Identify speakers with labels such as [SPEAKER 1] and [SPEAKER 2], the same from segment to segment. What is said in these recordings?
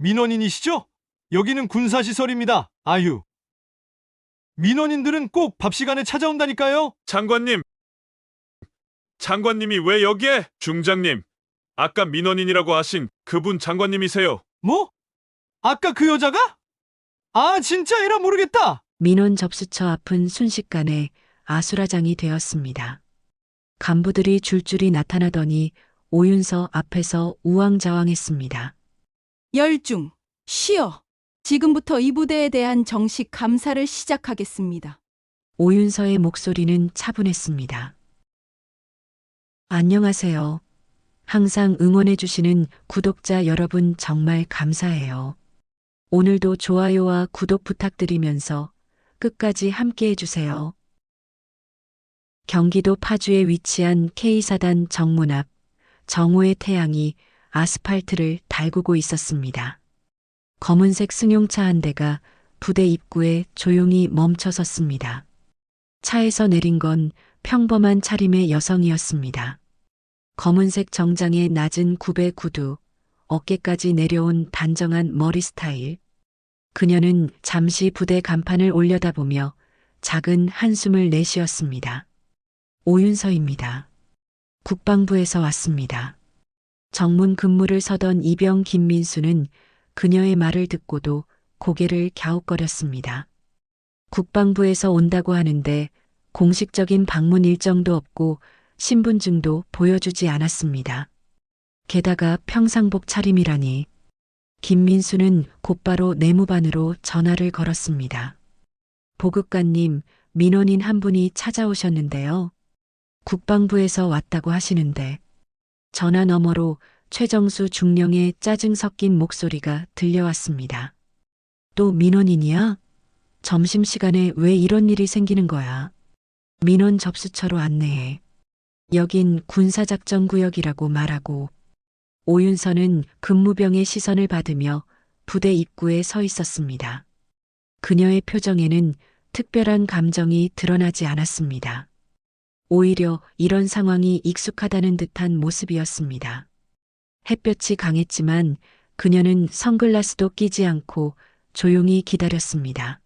[SPEAKER 1] 민원인이시죠? 여기는 군사시설입니다. 아유. 민원인들은 꼭 밥 시간에 찾아온다니까요.
[SPEAKER 2] 장관님이 왜 여기에? 중장님, 아까 민원인이라고 하신 그분 장관님이세요.
[SPEAKER 1] 뭐? 아까 그 여자가? 아, 진짜 에라 모르겠다.
[SPEAKER 3] 민원 접수처 앞은 순식간에 아수라장이 되었습니다. 간부들이 줄줄이 나타나더니 오윤서 앞에서 우왕좌왕했습니다.
[SPEAKER 4] 열중, 쉬어. 지금부터 이 부대에 대한 정식 감사를 시작하겠습니다.
[SPEAKER 3] 오윤서의 목소리는 차분했습니다. 안녕하세요. 항상 응원해주시는 구독자 여러분 정말 감사해요. 오늘도 좋아요와 구독 부탁드리면서 끝까지 함께 해주세요. 경기도 파주에 위치한 K사단 정문 앞 정오의 태양이 아스팔트를 달구고 있었습니다. 검은색 승용차 한 대가 부대 입구에 조용히 멈춰 섰습니다. 차에서 내린 건 평범한 차림의 여성이었습니다. 검은색 정장에 낮은 굽의 구두, 어깨까지 내려온 단정한 머리 스타일. 그녀는 잠시 부대 간판을 올려다보며 작은 한숨을 내쉬었습니다. 오윤서입니다. 국방부에서 왔습니다. 정문 근무를 서던 이병 김민수는 그녀의 말을 듣고도 고개를 갸웃거렸습니다. 국방부에서 온다고 하는데 공식적인 방문 일정도 없고 신분증도 보여주지 않았습니다. 게다가 평상복 차림이라니. 김민수는 곧바로 내무반으로 전화를 걸었습니다. 보급관님, 민원인 한 분이 찾아오셨는데요. 국방부에서 왔다고 하시는데. 전화 너머로 최정수 중령의 짜증 섞인 목소리가 들려왔습니다. 또 민원인이야? 점심시간에 왜 이런 일이 생기는 거야? 민원 접수처로 안내해. 여긴 군사작전구역이라고 말하고. 오윤서는 근무병의 시선을 받으며 부대 입구에 서 있었습니다. 그녀의 표정에는 특별한 감정이 드러나지 않았습니다. 오히려 이런 상황이 익숙하다는 듯한 모습이었습니다. 햇볕이 강했지만 그녀는 선글라스도 끼지 않고 조용히 기다렸습니다.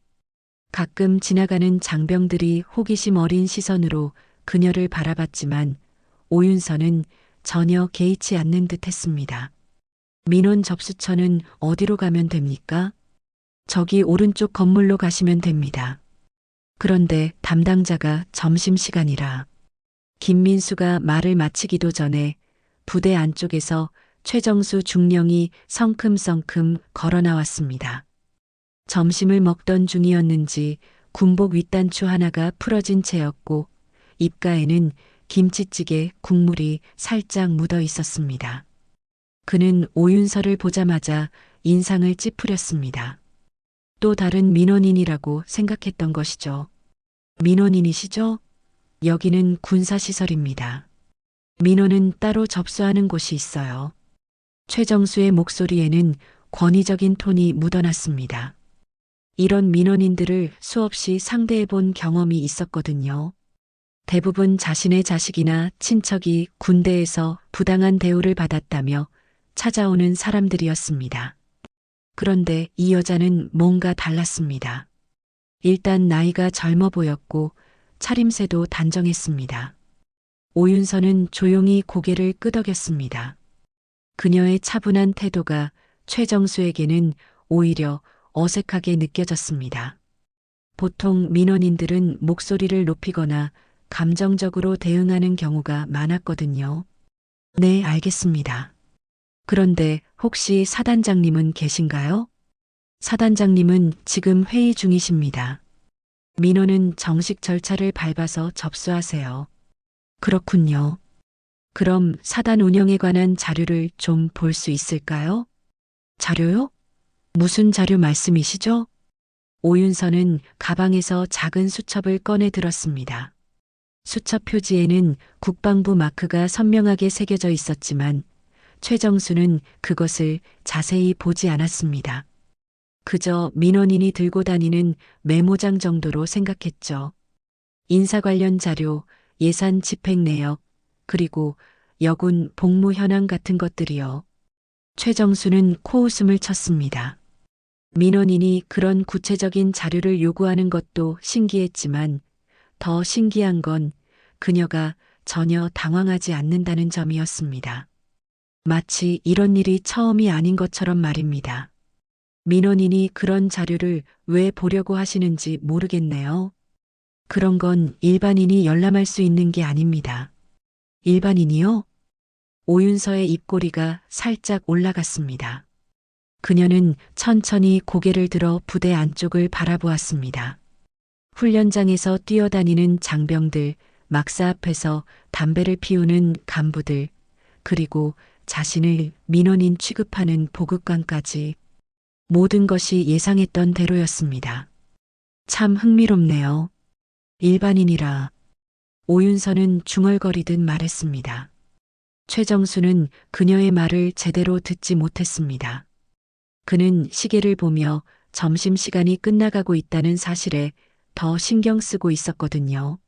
[SPEAKER 3] 가끔 지나가는 장병들이 호기심 어린 시선으로 그녀를 바라봤지만 오윤서는 전혀 개의치 않는 듯 했습니다. 민원 접수처는 어디로 가면 됩니까? 저기 오른쪽 건물로 가시면 됩니다. 그런데 담당자가 점심시간이라. 김민수가 말을 마치기도 전에 부대 안쪽에서 최정수 중령이 성큼성큼 걸어 나왔습니다. 점심을 먹던 중이었는지 군복 윗단추 하나가 풀어진 채였고 입가에는 김치찌개 국물이 살짝 묻어 있었습니다. 그는 오윤서를 보자마자 인상을 찌푸렸습니다. 또 다른 민원인이라고 생각했던 것이죠. 민원인이시죠? 여기는 군사시설입니다. 민원은 따로 접수하는 곳이 있어요. 최정수의 목소리에는 권위적인 톤이 묻어났습니다. 이런 민원인들을 수없이 상대해 본 경험이 있었거든요. 대부분 자신의 자식이나 친척이 군대에서 부당한 대우를 받았다며 찾아오는 사람들이었습니다. 그런데 이 여자는 뭔가 달랐습니다. 일단 나이가 젊어 보였고 차림새도 단정했습니다. 오윤서는 조용히 고개를 끄덕였습니다. 그녀의 차분한 태도가 최정수에게는 오히려 어색하게 느껴졌습니다. 보통 민원인들은 목소리를 높이거나 감정적으로 대응하는 경우가 많았거든요. 네, 알겠습니다. 그런데 혹시 사단장님은 계신가요? 사단장님은 지금 회의 중이십니다. 민원은 정식 절차를 밟아서 접수하세요. 그렇군요. 그럼 사단 운영에 관한 자료를 좀 볼 수 있을까요? 자료요? 무슨 자료 말씀이시죠? 오윤서는 가방에서 작은 수첩을 꺼내 들었습니다. 수첩 표지에는 국방부 마크가 선명하게 새겨져 있었지만 최정수는 그것을 자세히 보지 않았습니다. 그저 민원인이 들고 다니는 메모장 정도로 생각했죠. 인사 관련 자료, 예산 집행 내역, 그리고 여군 복무 현황 같은 것들이요. 최정수는 코웃음을 쳤습니다. 민원인이 그런 구체적인 자료를 요구하는 것도 신기했지만 더 신기한 건 그녀가 전혀 당황하지 않는다는 점이었습니다. 마치 이런 일이 처음이 아닌 것처럼 말입니다. 민원인이 그런 자료를 왜 보려고 하시는지 모르겠네요. 그런 건 일반인이 열람할 수 있는 게 아닙니다. 일반인이요? 오윤서의 입꼬리가 살짝 올라갔습니다. 그녀는 천천히 고개를 들어 부대 안쪽을 바라보았습니다. 훈련장에서 뛰어다니는 장병들, 막사 앞에서 담배를 피우는 간부들, 그리고 자신을 민원인 취급하는 보급관까지 모든 것이 예상했던 대로였습니다. 참 흥미롭네요. 일반인이라 오윤서는 중얼거리듯 말했습니다. 최정수는 그녀의 말을 제대로 듣지 못했습니다. 그는 시계를 보며 점심시간이 끝나가고 있다는 사실에 더 신경 쓰고 있었거든요.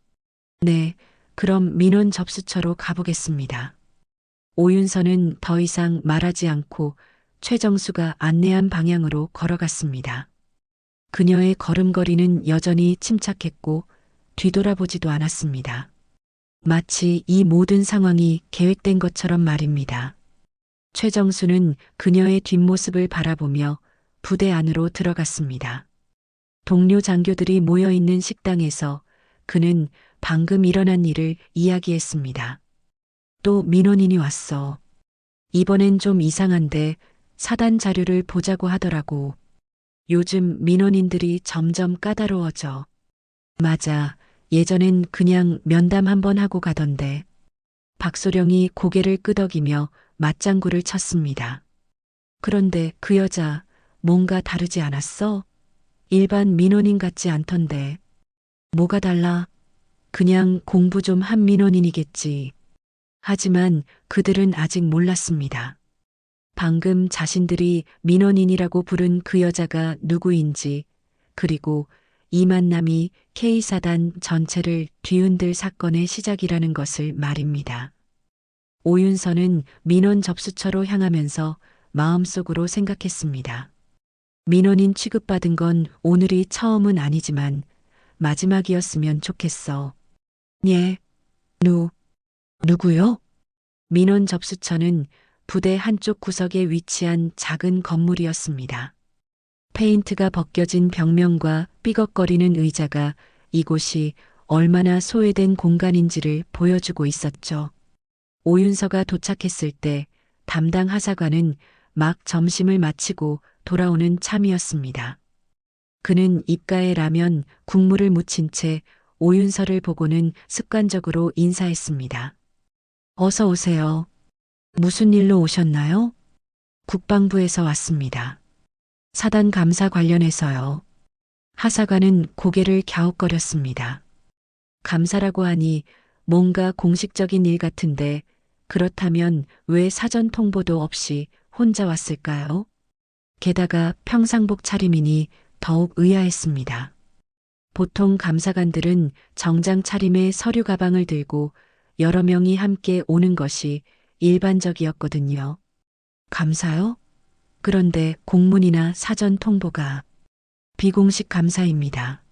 [SPEAKER 3] 네, 그럼 민원 접수처로 가보겠습니다. 오윤서는 더 이상 말하지 않고 최정수가 안내한 방향으로 걸어갔습니다. 그녀의 걸음걸이는 여전히 침착했고 뒤돌아보지도 않았습니다. 마치 이 모든 상황이 계획된 것처럼 말입니다. 최정수는 그녀의 뒷모습을 바라보며 부대 안으로 들어갔습니다. 동료 장교들이 모여있는 식당에서 그는 방금 일어난 일을 이야기했습니다. 또 민원인이 왔어. 이번엔 좀 이상한데 사단 자료를 보자고 하더라고. 요즘 민원인들이 점점 까다로워져. 맞아. 예전엔 그냥 면담 한번 하고 가던데. 박소령이 고개를 끄덕이며 맞장구를 쳤습니다. 그런데 그 여자 뭔가 다르지 않았어? 일반 민원인 같지 않던데. 뭐가 달라? 그냥 공부 좀 한 민원인이겠지. 하지만 그들은 아직 몰랐습니다. 방금 자신들이 민원인이라고 부른 그 여자가 누구인지, 그리고 이 만남이 K사단 전체를 뒤흔들 사건의 시작이라는 것을 말입니다. 오윤서는 민원 접수처로 향하면서 마음속으로 생각했습니다. 민원인 취급받은 건 오늘이 처음은 아니지만 마지막이었으면 좋겠어. 예. 누구요? 민원 접수처는 부대 한쪽 구석에 위치한 작은 건물이었습니다. 페인트가 벗겨진 벽면과 삐걱거리는 의자가 이곳이 얼마나 소외된 공간인지를 보여주고 있었죠. 오윤서가 도착했을 때 담당 하사관은 막 점심을 마치고 돌아오는 참이었습니다. 그는 입가에 라면, 국물을 묻힌 채 오윤서를 보고는 습관적으로 인사했습니다. 어서 오세요. 무슨 일로 오셨나요? 국방부에서 왔습니다. 사단 감사 관련해서요. 하사관은 고개를 갸웃거렸습니다. 감사라고 하니 뭔가 공식적인 일 같은데 그렇다면 왜 사전 통보도 없이 혼자 왔을까요? 게다가 평상복 차림이니 더욱 의아했습니다. 보통 감사관들은 정장 차림의 서류 가방을 들고 여러 명이 함께 오는 것이 일반적이었거든요. 감사요? 그런데 공문이나 사전 통보가 비공식 감사입니다.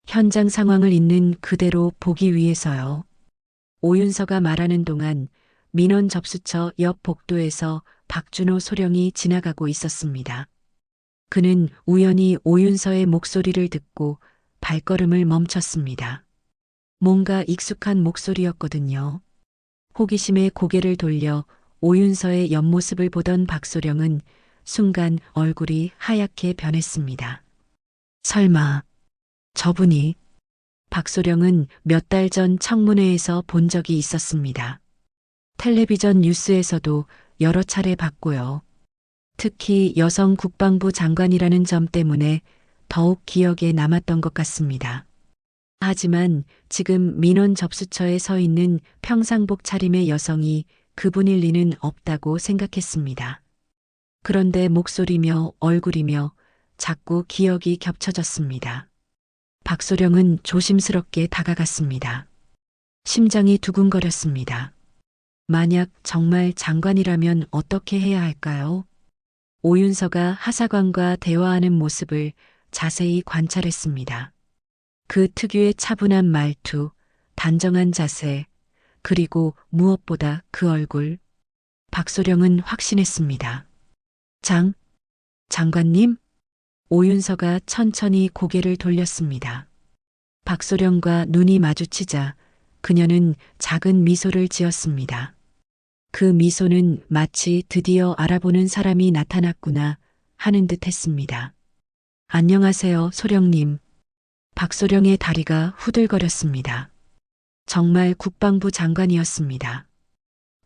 [SPEAKER 3] 현장 상황을 있는 그대로 보기 위해서요. 오윤서가 말하는 동안 민원 접수처 옆 복도에서 박준호 소령이 지나가고 있었습니다. 그는 우연히 오윤서의 목소리를 듣고 발걸음을 멈췄습니다. 뭔가 익숙한 목소리였거든요. 호기심에 고개를 돌려 오윤서의 옆모습을 보던 박소령은 순간 얼굴이 하얗게 변했습니다. 설마 저분이? 박소령은 몇 달 전 청문회에서 본 적이 있었습니다. 텔레비전 뉴스에서도 여러 차례 봤고요. 특히 여성 국방부 장관이라는 점 때문에 더욱 기억에 남았던 것 같습니다. 하지만 지금 민원 접수처에 서 있는 평상복 차림의 여성이 그분일 리는 없다고 생각했습니다. 그런데 목소리며 얼굴이며 자꾸 기억이 겹쳐졌습니다. 박소령은 조심스럽게 다가갔습니다. 심장이 두근거렸습니다. 만약 정말 장관이라면 어떻게 해야 할까요? 오윤서가 하사관과 대화하는 모습을 자세히 관찰했습니다. 그 특유의 차분한 말투, 단정한 자세, 그리고 무엇보다 그 얼굴. 박소령은 확신했습니다. 장관님? 오윤서가 천천히 고개를 돌렸습니다. 박소령과 눈이 마주치자 그녀는 작은 미소를 지었습니다. 그 미소는 마치 드디어 알아보는 사람이 나타났구나 하는 듯 했습니다. 안녕하세요, 소령님. 박소령의 다리가 후들거렸습니다. 정말 국방부 장관이었습니다.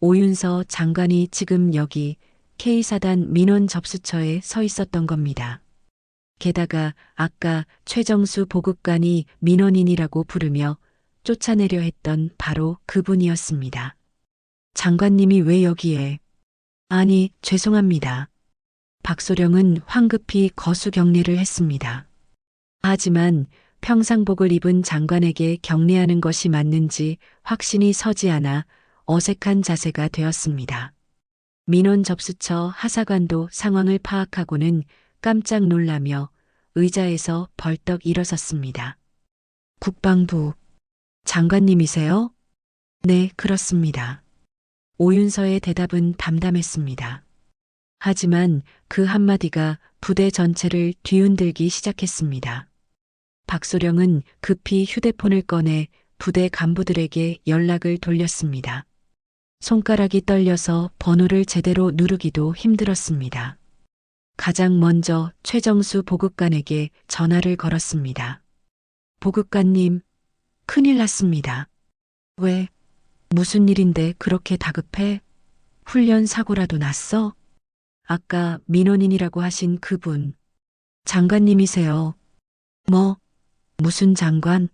[SPEAKER 3] 오윤서 장관이 지금 여기 K사단 민원 접수처에 서 있었던 겁니다. 게다가 아까 최정수 보급관이 민원인이라고 부르며 쫓아내려 했던 바로 그분이었습니다. 장관님이 왜 여기에? 아니, 죄송합니다. 박소령은 황급히 거수 경례를 했습니다. 하지만 평상복을 입은 장관에게 경례하는 것이 맞는지 확신이 서지 않아 어색한 자세가 되었습니다. 민원 접수처 하사관도 상황을 파악하고는 깜짝 놀라며 의자에서 벌떡 일어섰습니다. 국방부 장관님이세요? 네, 그렇습니다. 오윤서의 대답은 담담했습니다. 하지만 그 한마디가 부대 전체를 뒤흔들기 시작했습니다. 박소령은 급히 휴대폰을 꺼내 부대 간부들에게 연락을 돌렸습니다. 손가락이 떨려서 번호를 제대로 누르기도 힘들었습니다. 가장 먼저 최정수 보급관에게 전화를 걸었습니다. 보급관님, 큰일 났습니다. 왜? 무슨 일인데 그렇게 다급해? 훈련 사고라도 났어? 아까 민원인이라고 하신 그분. 장관님이세요. 뭐? 무슨 장관?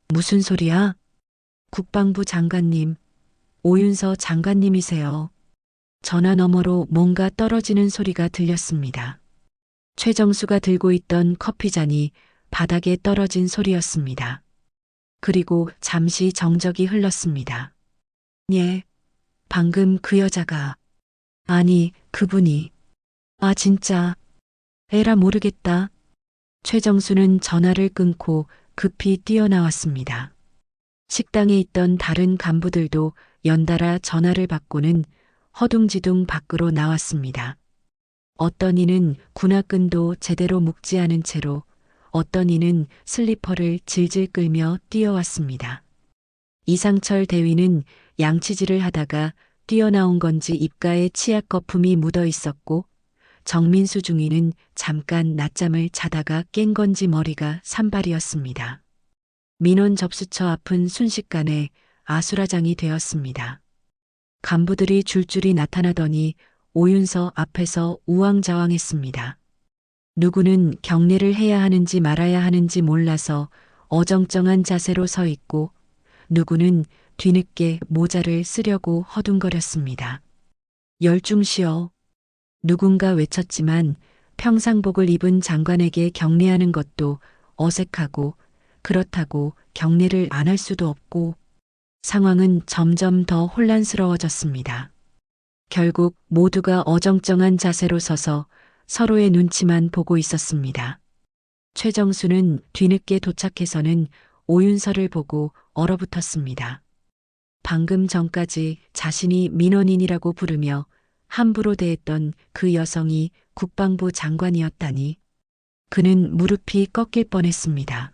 [SPEAKER 3] 무슨 소리야? 국방부 장관님. 오윤서 장관님이세요. 전화 너머로 뭔가 떨어지는 소리가 들렸습니다. 최정수가 들고 있던 커피잔이 바닥에 떨어진 소리였습니다. 그리고 잠시 정적이 흘렀습니다. 예, 방금 그 여자가, 아니, 그분이, 아, 진짜, 에라 모르겠다. 최정수는 전화를 끊고 급히 뛰어나왔습니다. 식당에 있던 다른 간부들도 연달아 전화를 받고는 허둥지둥 밖으로 나왔습니다. 어떤 이는 군화끈도 제대로 묶지 않은 채로 어떤 이는 슬리퍼를 질질 끌며 뛰어왔습니다. 이상철 대위는 양치질을 하다가 뛰어나온 건지 입가에 치약 거품이 묻어 있었고 정민수 중위는 잠깐 낮잠을 자다가 깬 건지 머리가 산발이었습니다. 민원 접수처 앞은 순식간에 아수라장이 되었습니다. 간부들이 줄줄이 나타나더니 오윤서 앞에서 우왕좌왕했습니다. 누구는 경례를 해야 하는지 말아야 하는지 몰라서 어정쩡한 자세로 서 있고 누구는 뒤늦게 모자를 쓰려고 허둥거렸습니다. 열중시어. 누군가 외쳤지만 평상복을 입은 장관에게 경례하는 것도 어색하고 그렇다고 경례를 안 할 수도 없고 상황은 점점 더 혼란스러워졌습니다. 결국 모두가 어정쩡한 자세로 서서 서로의 눈치만 보고 있었습니다. 최정수는 뒤늦게 도착해서는 오윤서를 보고 얼어붙었습니다. 방금 전까지 자신이 민원인이라고 부르며 함부로 대했던 그 여성이 국방부 장관이었다니. 그는 무릎이 꺾일 뻔했습니다.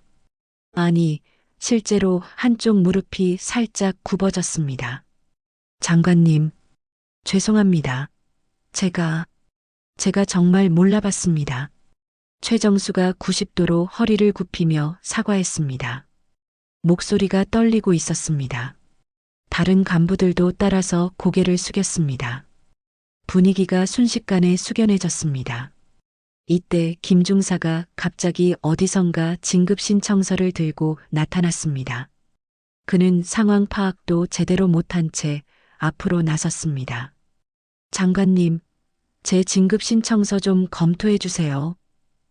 [SPEAKER 3] 아니, 실제로 한쪽 무릎이 살짝 굽어졌습니다. 장관님, 죄송합니다. 제가 정말 몰라봤습니다. 최정수가 90도로 허리를 굽히며 사과했습니다. 목소리가 떨리고 있었습니다. 다른 간부들도 따라서 고개를 숙였습니다. 분위기가 순식간에 숙연해졌습니다. 이때 김중사가 갑자기 어디선가 진급신청서를 들고 나타났습니다. 그는 상황 파악도 제대로 못한 채 앞으로 나섰습니다. 장관님, 제 진급신청서 좀 검토해 주세요.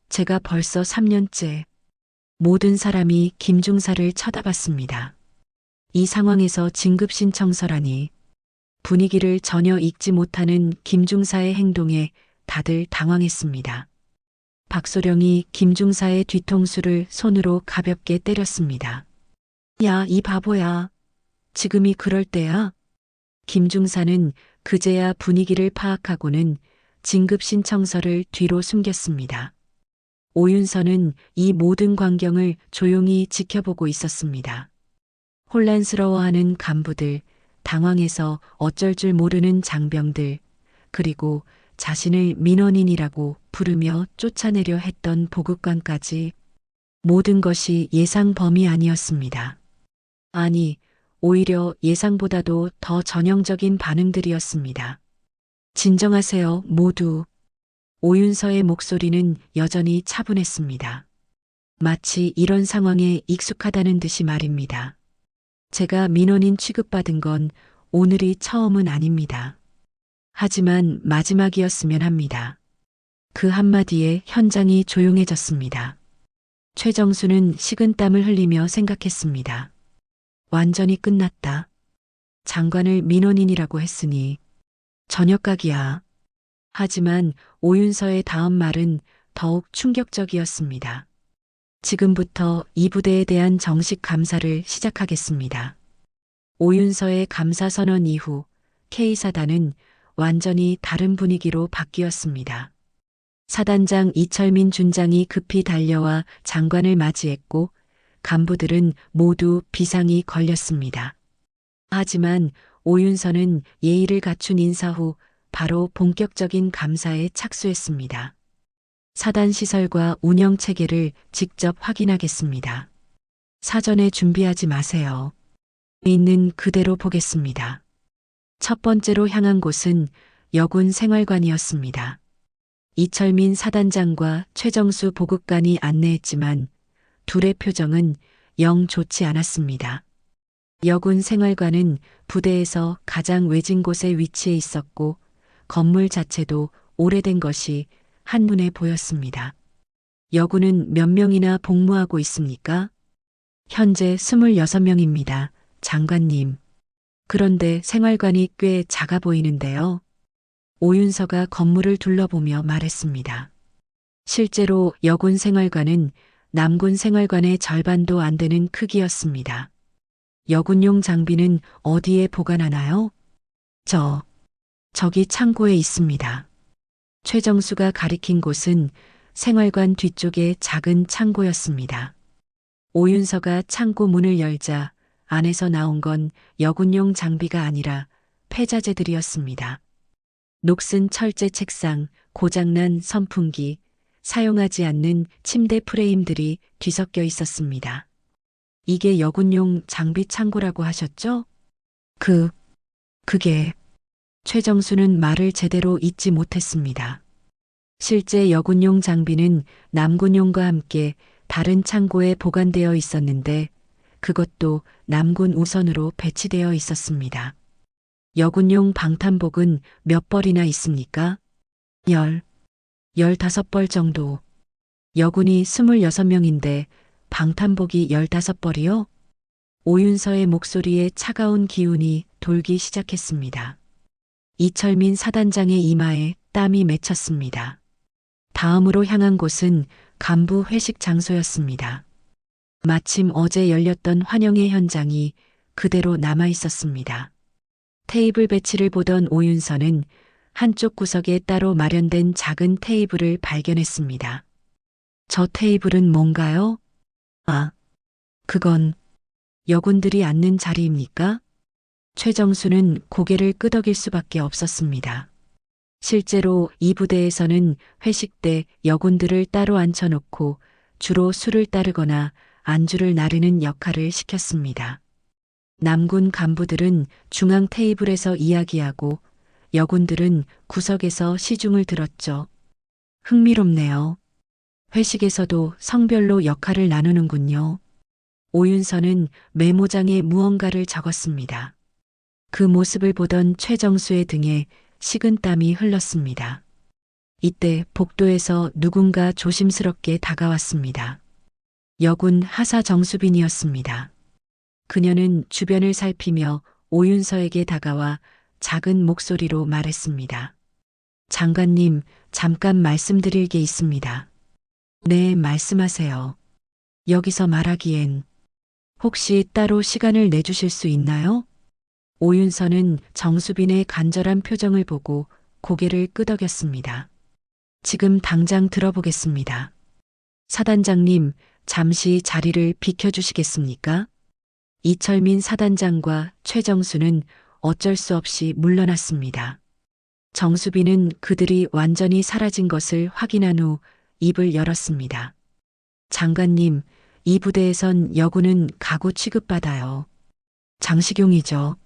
[SPEAKER 3] 제가 벌써 3년째. 모든 사람이 김중사를 쳐다봤습니다. 이 상황에서 진급신청서라니. 분위기를 전혀 읽지 못하는 김중사의 행동에 다들 당황했습니다. 박소령이 김중사의 뒤통수를 손으로 가볍게 때렸습니다. 야, 이 바보야. 지금이 그럴 때야? 김중사는 그제야 분위기를 파악하고는 진급 신청서를 뒤로 숨겼습니다. 오윤서는 이 모든 광경을 조용히 지켜보고 있었습니다. 혼란스러워하는 간부들, 당황해서 어쩔 줄 모르는 장병들, 그리고 자신을 민원인이라고 부르며 쫓아내려 했던 보급관까지 모든 것이 예상 범위 아니었습니다. 아니, 오히려 예상보다도 더 전형적인 반응들이었습니다. 진정하세요, 모두. 오윤서의 목소리는 여전히 차분했습니다. 마치 이런 상황에 익숙하다는 듯이 말입니다. 제가 민원인 취급받은 건 오늘이 처음은 아닙니다. 하지만 마지막이었으면 합니다. 그 한마디에 현장이 조용해졌습니다. 최정수는 식은땀을 흘리며 생각했습니다. 완전히 끝났다. 장관을 민원인이라고 했으니 저녁각이야. 하지만 오윤서의 다음 말은 더욱 충격적이었습니다. 지금부터 이 부대에 대한 정식 감사를 시작하겠습니다. 오윤서의 감사 선언 이후 K사단은 완전히 다른 분위기로 바뀌었습니다. 사단장 이철민 준장이 급히 달려와 장관을 맞이했고 간부들은 모두 비상이 걸렸습니다. 하지만 오윤서는 예의를 갖춘 인사 후 바로 본격적인 감사에 착수했습니다. 사단 시설과 운영 체계를 직접 확인하겠습니다. 사전에 준비하지 마세요. 있는 그대로 보겠습니다. 첫 번째로 향한 곳은 여군 생활관이었습니다. 이철민 사단장과 최정수 보급관이 안내했지만 둘의 표정은 영 좋지 않았습니다. 여군 생활관은 부대에서 가장 외진 곳에 위치해 있었고 건물 자체도 오래된 것이 한눈에 보였습니다. 여군은 몇 명이나 복무하고 있습니까? 현재 26명입니다. 장관님. 그런데 생활관이 꽤 작아 보이는데요. 오윤서가 건물을 둘러보며 말했습니다. 실제로 여군 생활관은 남군 생활관의 절반도 안 되는 크기였습니다. 여군용 장비는 어디에 보관하나요? 저기 창고에 있습니다. 최정수가 가리킨 곳은 생활관 뒤쪽의 작은 창고였습니다. 오윤서가 창고 문을 열자 안에서 나온 건 여군용 장비가 아니라 폐자재들이었습니다. 녹슨 철제 책상, 고장난 선풍기, 사용하지 않는 침대 프레임들이 뒤섞여 있었습니다. 이게 여군용 장비 창고라고 하셨죠? 그게... 최정수는 말을 제대로 잇지 못했습니다. 실제 여군용 장비는 남군용과 함께 다른 창고에 보관되어 있었는데 그것도 남군 우선으로 배치되어 있었습니다. 여군용 방탄복은 몇 벌이나 있습니까? 15벌 정도. 여군이 26명인데 방탄복이 15벌이요? 오윤서의 목소리에 차가운 기운이 돌기 시작했습니다. 이철민 사단장의 이마에 땀이 맺혔습니다. 다음으로 향한 곳은 간부 회식 장소였습니다. 마침 어제 열렸던 환영회 현장이 그대로 남아 있었습니다. 테이블 배치를 보던 오윤서는 한쪽 구석에 따로 마련된 작은 테이블을 발견했습니다. 저 테이블은 뭔가요? 그건 여군들이 앉는 자리입니까? 최정수는 고개를 끄덕일 수밖에 없었습니다. 실제로 이 부대에서는 회식 때 여군들을 따로 앉혀놓고 주로 술을 따르거나 안주를 나르는 역할을 시켰습니다. 남군 간부들은 중앙 테이블에서 이야기하고 여군들은 구석에서 시중을 들었죠. 흥미롭네요. 회식에서도 성별로 역할을 나누는군요. 오윤서는 메모장에 무언가를 적었습니다. 그 모습을 보던 최정수의 등에 식은땀이 흘렀습니다. 이때 복도에서 누군가 조심스럽게 다가왔습니다. 여군 하사 정수빈이었습니다. 그녀는 주변을 살피며 오윤서에게 다가와 작은 목소리로 말했습니다. 장관님, 잠깐 말씀드릴 게 있습니다. 네, 말씀하세요. 여기서 말하기엔 혹시 따로 시간을 내주실 수 있나요? 오윤서는 정수빈의 간절한 표정을 보고 고개를 끄덕였습니다. 지금 당장 들어보겠습니다. 사단장님, 잠시 자리를 비켜주시겠습니까? 이철민 사단장과 최정수는 어쩔 수 없이 물러났습니다. 정수빈은 그들이 완전히 사라진 것을 확인한 후 입을 열었습니다. 장관님, 이 부대에선 여군은 가구 취급받아요. 장식용이죠.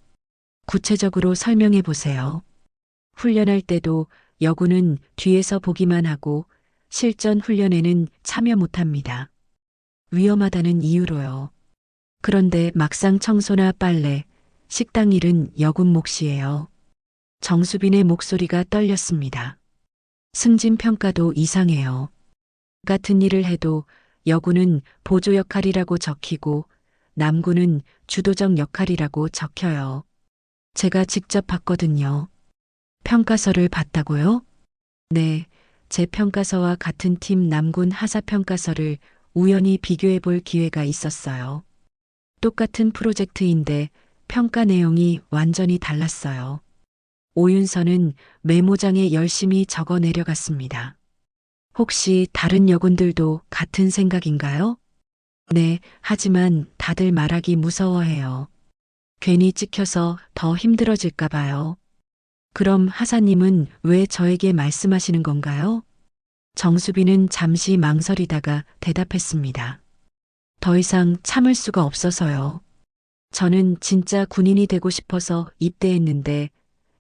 [SPEAKER 3] 구체적으로 설명해 보세요. 훈련할 때도 여군은 뒤에서 보기만 하고 실전 훈련에는 참여 못합니다. 위험하다는 이유로요. 그런데 막상 청소나 빨래, 식당 일은 여군 몫이에요. 정수빈의 목소리가 떨렸습니다. 승진 평가도 이상해요. 같은 일을 해도 여군은 보조 역할이라고 적히고 남군은 주도적 역할이라고 적혀요. 제가 직접 봤거든요. 평가서를 봤다고요? 네, 제 평가서와 같은 팀 남군 하사 평가서를 우연히 비교해 볼 기회가 있었어요. 똑같은 프로젝트인데 평가 내용이 완전히 달랐어요. 오윤서는 메모장에 열심히 적어 내려갔습니다. 혹시 다른 여군들도 같은 생각인가요? 네, 하지만 다들 말하기 무서워해요. 괜히 찍혀서 더 힘들어질까 봐요. 그럼 하사님은 왜 저에게 말씀하시는 건가요? 정수빈은 잠시 망설이다가 대답했습니다. 더 이상 참을 수가 없어서요. 저는 진짜 군인이 되고 싶어서 입대했는데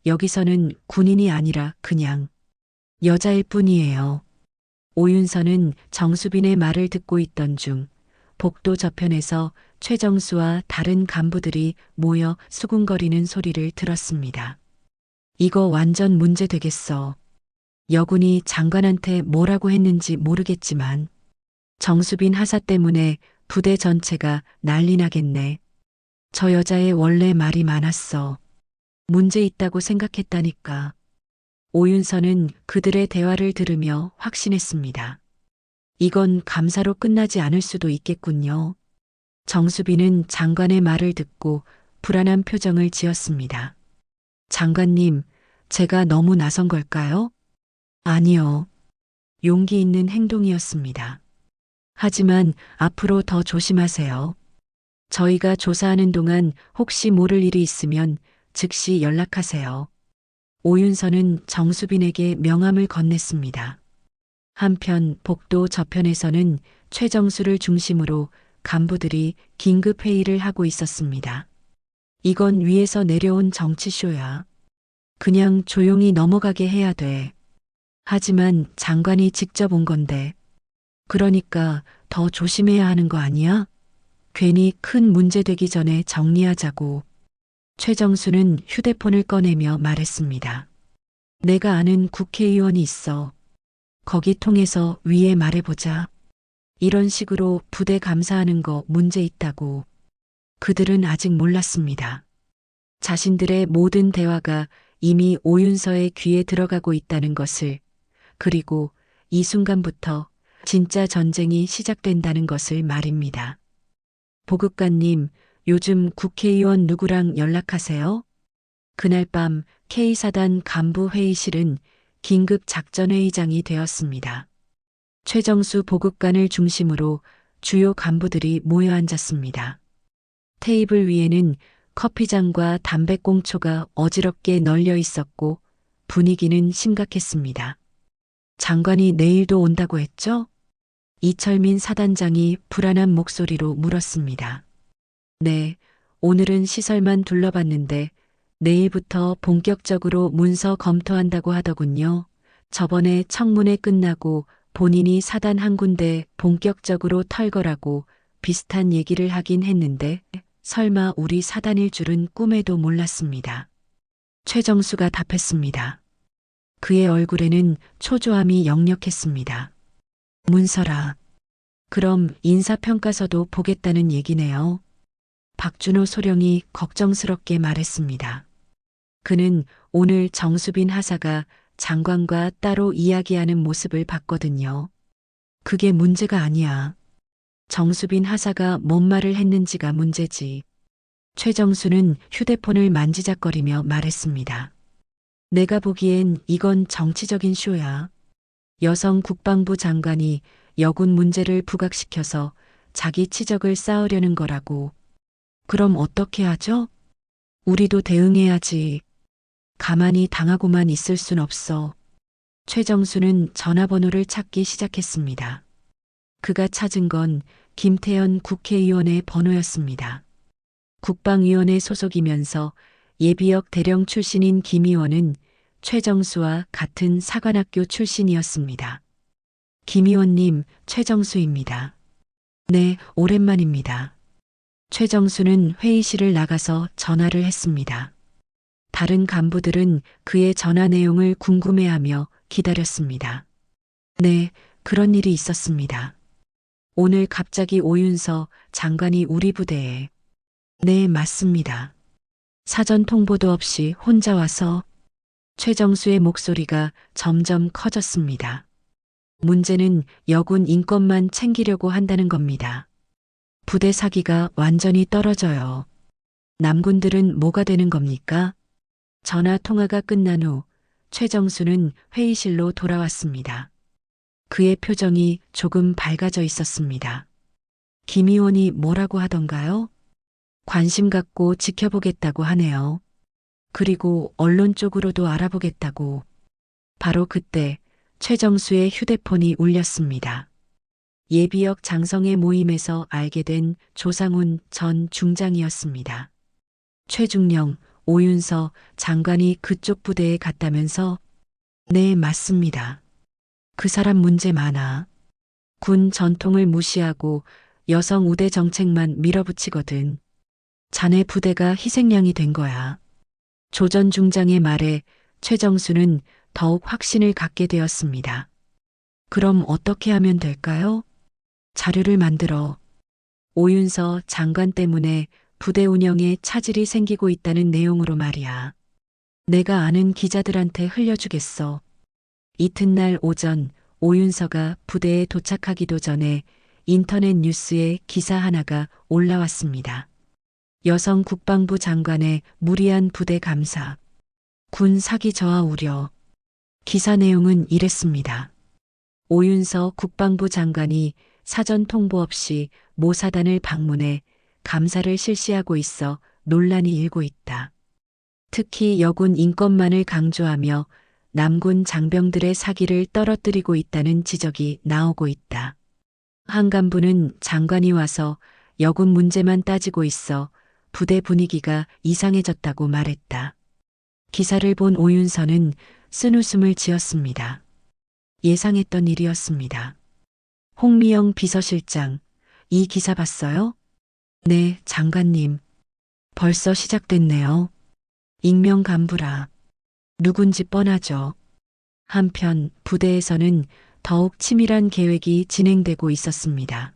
[SPEAKER 3] 여기서는 군인이 아니라 그냥 여자일 뿐이에요. 오윤서는 정수빈의 말을 듣고 있던 중 복도 저편에서 최정수와 다른 간부들이 모여 수군거리는 소리를 들었습니다. 이거 완전 문제 되겠어. 여군이 장관한테 뭐라고 했는지 모르겠지만 정수빈 하사 때문에 부대 전체가 난리 나겠네. 저 여자의 원래 말이 많았어. 문제 있다고 생각했다니까. 오윤서는 그들의 대화를 들으며 확신했습니다. 이건 감사로 끝나지 않을 수도 있겠군요. 정수빈은 장관의 말을 듣고 불안한 표정을 지었습니다. 장관님, 제가 너무 나선 걸까요? 아니요. 용기 있는 행동이었습니다. 하지만 앞으로 더 조심하세요. 저희가 조사하는 동안 혹시 모를 일이 있으면 즉시 연락하세요. 오윤서는 정수빈에게 명함을 건넸습니다. 한편 복도 저편에서는 최정수를 중심으로 간부들이 긴급 회의를 하고 있었습니다. 이건 위에서 내려온 정치쇼야. 그냥 조용히 넘어가게 해야 돼. 하지만 장관이 직접 온 건데. 그러니까 더 조심해야 하는 거 아니야? 괜히 큰 문제 되기 전에 정리하자고. 최정수는 휴대폰을 꺼내며 말했습니다. 내가 아는 국회의원이 있어. 거기 통해서 위에 말해보자. 이런 식으로 부대 감사하는 거 문제 있다고. 그들은 아직 몰랐습니다. 자신들의 모든 대화가 이미 오윤서의 귀에 들어가고 있다는 것을, 그리고 이 순간부터 진짜 전쟁이 시작된다는 것을 말입니다. 보급관님, 요즘 국회의원 누구랑 연락하세요? 그날 밤 K사단 간부 회의실은 긴급 작전회의장이 되었습니다. 최정수 보급관을 중심으로 주요 간부들이 모여 앉았습니다. 테이블 위에는 커피잔과 담배꽁초가 어지럽게 널려 있었고 분위기는 심각했습니다. 장관이 내일도 온다고 했죠? 이철민 사단장이 불안한 목소리로 물었습니다. 네, 오늘은 시설만 둘러봤는데 내일부터 본격적으로 문서 검토한다고 하더군요. 저번에 청문회 끝나고 본인이 사단 한 군데 본격적으로 털거라고 비슷한 얘기를 하긴 했는데 설마 우리 사단일 줄은 꿈에도 몰랐습니다. 최정수가 답했습니다. 그의 얼굴에는 초조함이 역력했습니다. 문서라. 그럼 인사평가서도 보겠다는 얘기네요. 박준호 소령이 걱정스럽게 말했습니다. 그는 오늘 정수빈 하사가 장관과 따로 이야기하는 모습을 봤거든요. 그게 문제가 아니야. 정수빈 하사가 뭔 말을 했는지가 문제지. 최정수는 휴대폰을 만지작거리며 말했습니다. 내가 보기엔 이건 정치적인 쇼야. 여성 국방부 장관이 여군 문제를 부각시켜서 자기 치적을 쌓으려는 거라고. 그럼 어떻게 하죠? 우리도 대응해야지. 가만히 당하고만 있을 순 없어. 최정수는 전화번호를 찾기 시작했습니다. 그가 찾은 건 김태현 국회의원의 번호였습니다. 국방위원회 소속이면서 예비역 대령 출신인 김 의원은 최정수와 같은 사관학교 출신이었습니다. 김 의원님, 최정수입니다. 네, 오랜만입니다. 최정수는 회의실을 나가서 전화를 했습니다. 다른 간부들은 그의 전화 내용을 궁금해하며 기다렸습니다. 네, 그런 일이 있었습니다. 오늘 갑자기 오윤서 장관이 우리 부대에. 네, 맞습니다. 사전 통보도 없이 혼자 와서. 최정수의 목소리가 점점 커졌습니다. 문제는 여군 인권만 챙기려고 한다는 겁니다. 부대 사기가 완전히 떨어져요. 남군들은 뭐가 되는 겁니까? 전화 통화가 끝난 후 최정수는 회의실로 돌아왔습니다. 그의 표정이 조금 밝아져 있었습니다. 김 의원이 뭐라고 하던가요? 관심 갖고 지켜보겠다고 하네요. 그리고 언론 쪽으로도 알아보겠다고. 바로 그때 최정수의 휴대폰이 울렸습니다. 예비역 장성의 모임에서 알게 된 조상훈 전 중장이었습니다. 최중령, 오윤서 장관이 그쪽 부대에 갔다면서? 네, 맞습니다. 그 사람 문제 많아. 군 전통을 무시하고 여성 우대 정책만 밀어붙이거든. 자네 부대가 희생양이 된 거야. 조 전 중장의 말에 최정수는 더욱 확신을 갖게 되었습니다. 그럼 어떻게 하면 될까요? 자료를 만들어. 오윤서 장관 때문에 부대 운영에 차질이 생기고 있다는 내용으로 말이야. 내가 아는 기자들한테 흘려주겠어. 이튿날 오전 오윤서가 부대에 도착하기도 전에 인터넷 뉴스에 기사 하나가 올라왔습니다. 여성 국방부 장관의 무리한 부대 감사. 군 사기 저하 우려. 기사 내용은 이랬습니다. 오윤서 국방부 장관이 사전 통보 없이 모사단을 방문해 감사를 실시하고 있어 논란이 일고 있다. 특히 여군 인권만을 강조하며 남군 장병들의 사기를 떨어뜨리고 있다는 지적이 나오고 있다. 한 간부는 장관이 와서 여군 문제만 따지고 있어 부대 분위기가 이상해졌다고 말했다. 기사를 본 오윤서는 쓴웃음을 지었습니다. 예상했던 일이었습니다. 홍미영 비서실장, 이 기사 봤어요? 네, 장관님. 벌써 시작됐네요. 익명 간부라. 누군지 뻔하죠. 한편 부대에서는 더욱 치밀한 계획이 진행되고 있었습니다.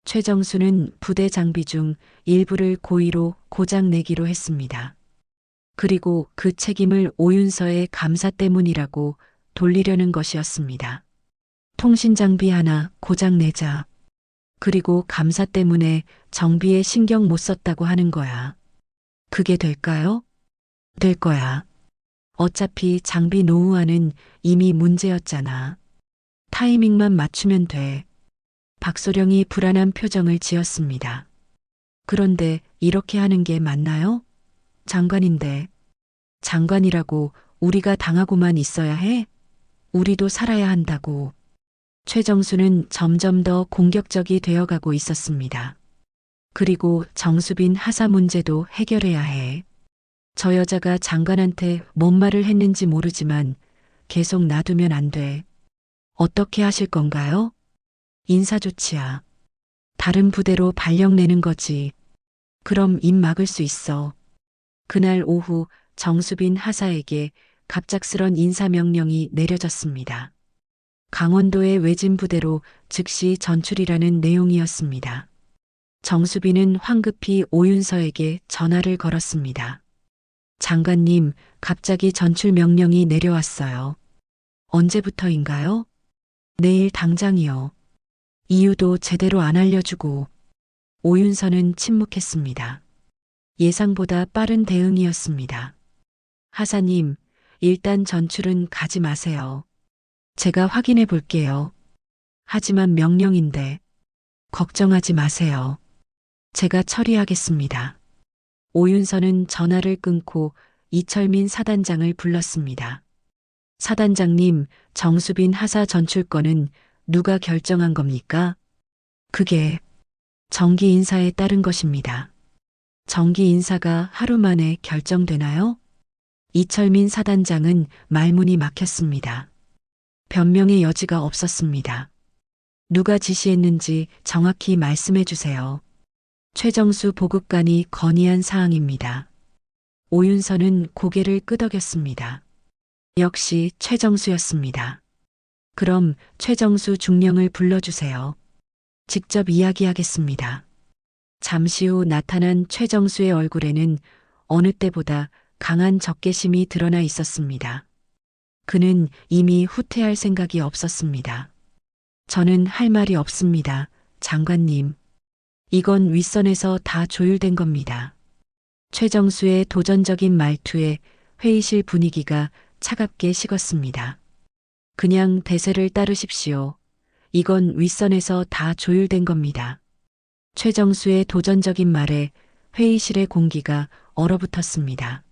[SPEAKER 3] 최정수는 부대 장비 중 일부를 고의로 고장 내기로 했습니다. 그리고 그 책임을 오윤서의 감사 때문이라고 돌리려는 것이었습니다. 통신 장비 하나 고장 내자. 그리고 감사 때문에 정비에 신경 못 썼다고 하는 거야. 그게 될까요? 될 거야. 어차피 장비 노후화는 이미 문제였잖아. 타이밍만 맞추면 돼. 박소령이 불안한 표정을 지었습니다. 그런데 이렇게 하는 게 맞나요? 장관인데. 장관이라고 우리가 당하고만 있어야 해? 우리도 살아야 한다고. 최정수는 점점 더 공격적이 되어가고 있었습니다. 그리고 정수빈 하사 문제도 해결해야 해. 저 여자가 장관한테 뭔 말을 했는지 모르지만 계속 놔두면 안 돼. 어떻게 하실 건가요? 인사조치야. 다른 부대로 발령 내는 거지. 그럼 입 막을 수 있어. 그날 오후 정수빈 하사에게 갑작스런 인사명령이 내려졌습니다. 강원도의 외진 부대로 즉시 전출이라는 내용이었습니다. 정수빈은 황급히 오윤서에게 전화를 걸었습니다. 장관님, 갑자기 전출 명령이 내려왔어요. 언제부터인가요? 내일 당장이요. 이유도 제대로 안 알려주고. 오윤서는 침묵했습니다. 예상보다 빠른 대응이었습니다. 하사님, 일단 전출은 가지 마세요. 제가 확인해 볼게요. 하지만 명령인데. 걱정하지 마세요. 제가 처리하겠습니다. 오윤서는 전화를 끊고 이철민 사단장을 불렀습니다. 사단장님, 정수빈 하사 전출권은 누가 결정한 겁니까? 그게 정기 인사에 따른 것입니다. 정기 인사가 하루 만에 결정되나요? 이철민 사단장은 말문이 막혔습니다. 변명의 여지가 없었습니다. 누가 지시했는지 정확히 말씀해 주세요. 최정수 보급관이 건의한 사항입니다. 오윤서는 고개를 끄덕였습니다. 역시 최정수였습니다. 그럼 최정수 중령을 불러주세요. 직접 이야기하겠습니다. 잠시 후 나타난 최정수의 얼굴에는 어느 때보다 강한 적개심이 드러나 있었습니다. 그는 이미 후퇴할 생각이 없었습니다. 저는 할 말이 없습니다, 장관님. 이건 윗선에서 다 조율된 겁니다. 최정수의 도전적인 말투에 회의실 분위기가 차갑게 식었습니다. 그냥 대세를 따르십시오. 이건 윗선에서 다 조율된 겁니다. 최정수의 도전적인 말에 회의실의 공기가 얼어붙었습니다.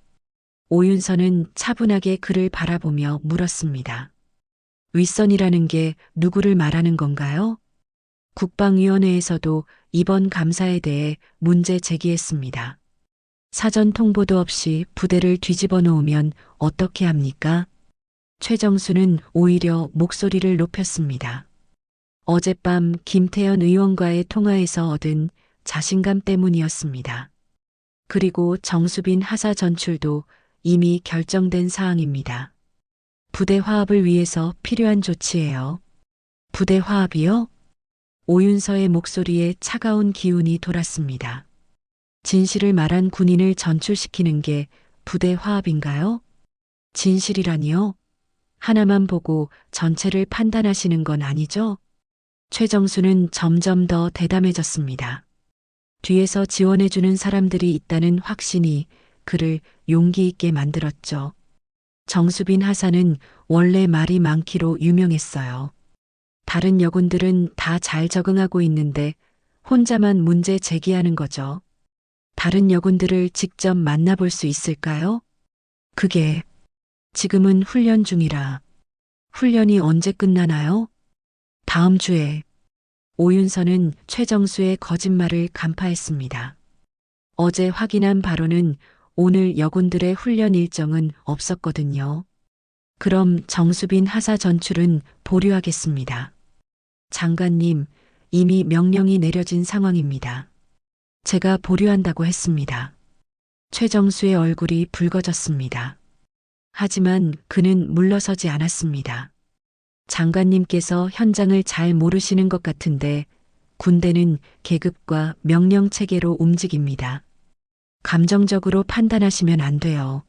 [SPEAKER 3] 오윤서는 차분하게 그를 바라보며 물었습니다. 윗선이라는 게 누구를 말하는 건가요? 국방위원회에서도 이번 감사에 대해 문제 제기했습니다. 사전 통보도 없이 부대를 뒤집어 놓으면 어떻게 합니까? 최정수는 오히려 목소리를 높였습니다. 어젯밤 김태현 의원과의 통화에서 얻은 자신감 때문이었습니다. 그리고 정수빈 하사 전출도 이미 결정된 사항입니다. 부대 화합을 위해서 필요한 조치예요. 부대 화합이요? 오윤서의 목소리에 차가운 기운이 돌았습니다. 진실을 말한 군인을 전출시키는 게 부대 화합인가요? 진실이라니요? 하나만 보고 전체를 판단하시는 건 아니죠? 최정수는 점점 더 대담해졌습니다. 뒤에서 지원해주는 사람들이 있다는 확신이 그를 용기 있게 만들었죠. 정수빈 하사는 원래 말이 많기로 유명했어요. 다른 여군들은 다 잘 적응하고 있는데 혼자만 문제 제기하는 거죠. 다른 여군들을 직접 만나볼 수 있을까요? 그게 지금은 훈련 중이라. 훈련이 언제 끝나나요? 다음 주에. 오윤서는 최정수의 거짓말을 간파했습니다. 어제 확인한 바로는 오늘 여군들의 훈련 일정은 없었거든요. 그럼 정수빈 하사 전출은 보류하겠습니다. 장관님, 이미 명령이 내려진 상황입니다. 제가 보류한다고 했습니다. 최정수의 얼굴이 붉어졌습니다. 하지만 그는 물러서지 않았습니다. 장관님께서 현장을 잘 모르시는 것 같은데 군대는 계급과 명령 체계로 움직입니다. 감정적으로 판단하시면 안 돼요.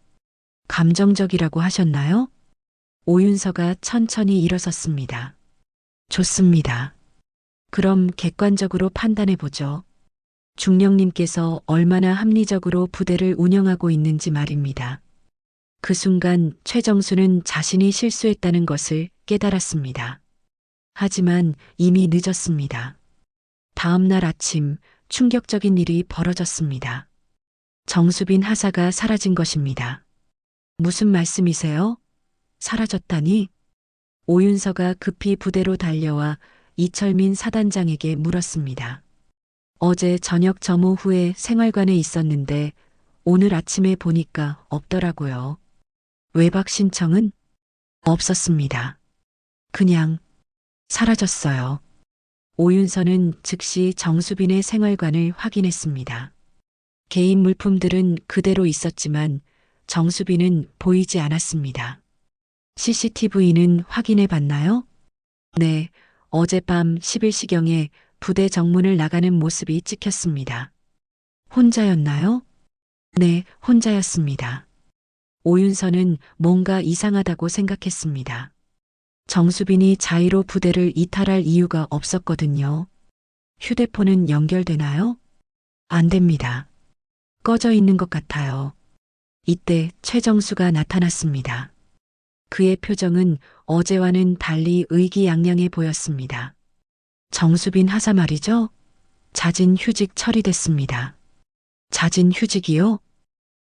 [SPEAKER 3] 감정적이라고 하셨나요? 오윤서가 천천히 일어섰습니다. 좋습니다. 그럼 객관적으로 판단해 보죠. 중령님께서 얼마나 합리적으로 부대를 운영하고 있는지 말입니다. 그 순간 최정수는 자신이 실수했다는 것을 깨달았습니다. 하지만 이미 늦었습니다. 다음 날 아침 충격적인 일이 벌어졌습니다. 정수빈 하사가 사라진 것입니다. 무슨 말씀이세요? 사라졌다니? 오윤서가 급히 부대로 달려와 이철민 사단장에게 물었습니다. 어제 저녁 점호 후에 생활관에 있었는데 오늘 아침에 보니까 없더라고요. 외박 신청은? 없었습니다. 그냥 사라졌어요. 오윤서는 즉시 정수빈의 생활관을 확인했습니다. 개인 물품들은 그대로 있었지만 정수빈은 보이지 않았습니다. CCTV는 확인해 봤나요? 네, 어젯밤 11시경에 부대 정문을 나가는 모습이 찍혔습니다. 혼자였나요? 네, 혼자였습니다. 오윤서는 뭔가 이상하다고 생각했습니다. 정수빈이 자의로 부대를 이탈할 이유가 없었거든요. 휴대폰은 연결되나요? 안 됩니다. 꺼져 있는 것 같아요. 이때 최정수가 나타났습니다. 그의 표정은 어제와는 달리 의기양양해 보였습니다. 정수빈 하사 말이죠? 자진 휴직 처리됐습니다. 자진 휴직이요?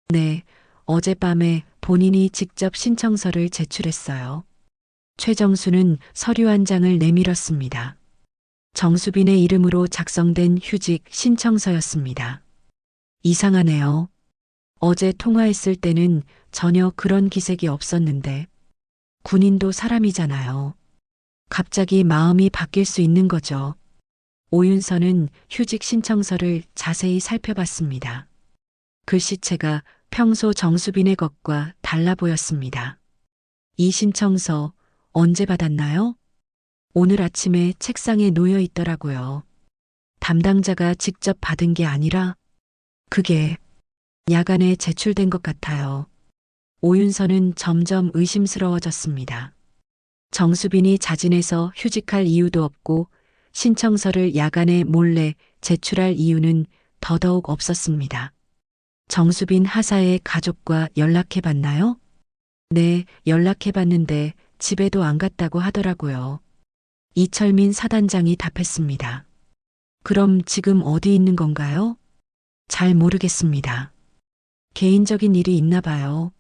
[SPEAKER 3] 네, 어젯밤에 본인이 직접 신청서를 제출했어요. 최정수는 서류 한 장을 내밀었습니다. 정수빈의 이름으로 작성된 휴직 신청서였습니다. 이상하네요. 어제 통화했을 때는 전혀 그런 기색이 없었는데 군인도 사람이잖아요. 갑자기 마음이 바뀔 수 있는 거죠. 오윤서는 휴직 신청서를 자세히 살펴봤습니다. 글씨체가 평소 정수빈의 것과 달라 보였습니다. 이 신청서 언제 받았나요? 오늘 아침에 책상에 놓여 있더라고요. 담당자가 직접 받은 게 아니라 그게 야간에 제출된 것 같아요. 오윤서는 점점 의심스러워졌습니다. 정수빈이 자진해서 휴직할 이유도 없고 신청서를 야간에 몰래 제출할 이유는 더더욱 없었습니다. 정수빈 하사의 가족과 연락해 봤나요? 네, 연락해 봤는데 집에도 안 갔다고 하더라고요. 이철민 사단장이 답했습니다. 그럼 지금 어디 있는 건가요? 잘 모르겠습니다. 개인적인 일이 있나 봐요.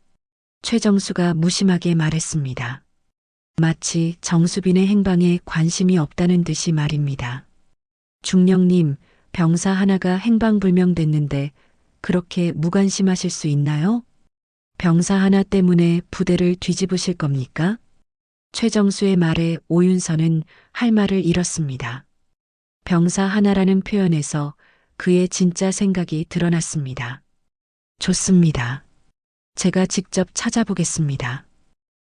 [SPEAKER 3] 최정수가 무심하게 말했습니다. 마치 정수빈의 행방에 관심이 없다는 듯이 말입니다. 중령님, 병사 하나가 행방불명됐는데 그렇게 무관심하실 수 있나요? 병사 하나 때문에 부대를 뒤집으실 겁니까? 최정수의 말에 오윤서는 할 말을 잃었습니다. 병사 하나라는 표현에서 그의 진짜 생각이 드러났습니다. 좋습니다. 제가 직접 찾아보겠습니다.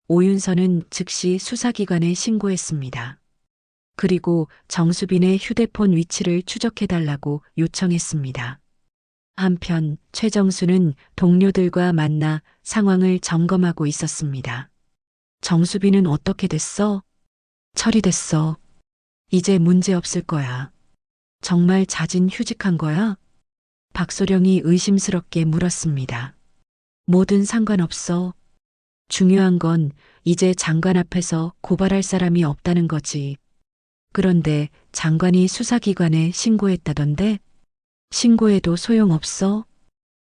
[SPEAKER 3] 오윤서는 즉시 수사기관에 신고했습니다. 그리고 정수빈의 휴대폰 위치를 추적해달라고 요청했습니다. 한편 최정수는 동료들과 만나 상황을 점검하고 있었습니다. 정수빈은 어떻게 됐어? 처리됐어. 이제 문제 없을 거야. 정말 자진 휴직한 거야? 박소령이 의심스럽게 물었습니다. 뭐든 상관없어. 중요한 건 이제 장관 앞에서 고발할 사람이 없다는 거지. 그런데 장관이 수사기관에 신고했다던데? 신고해도 소용없어?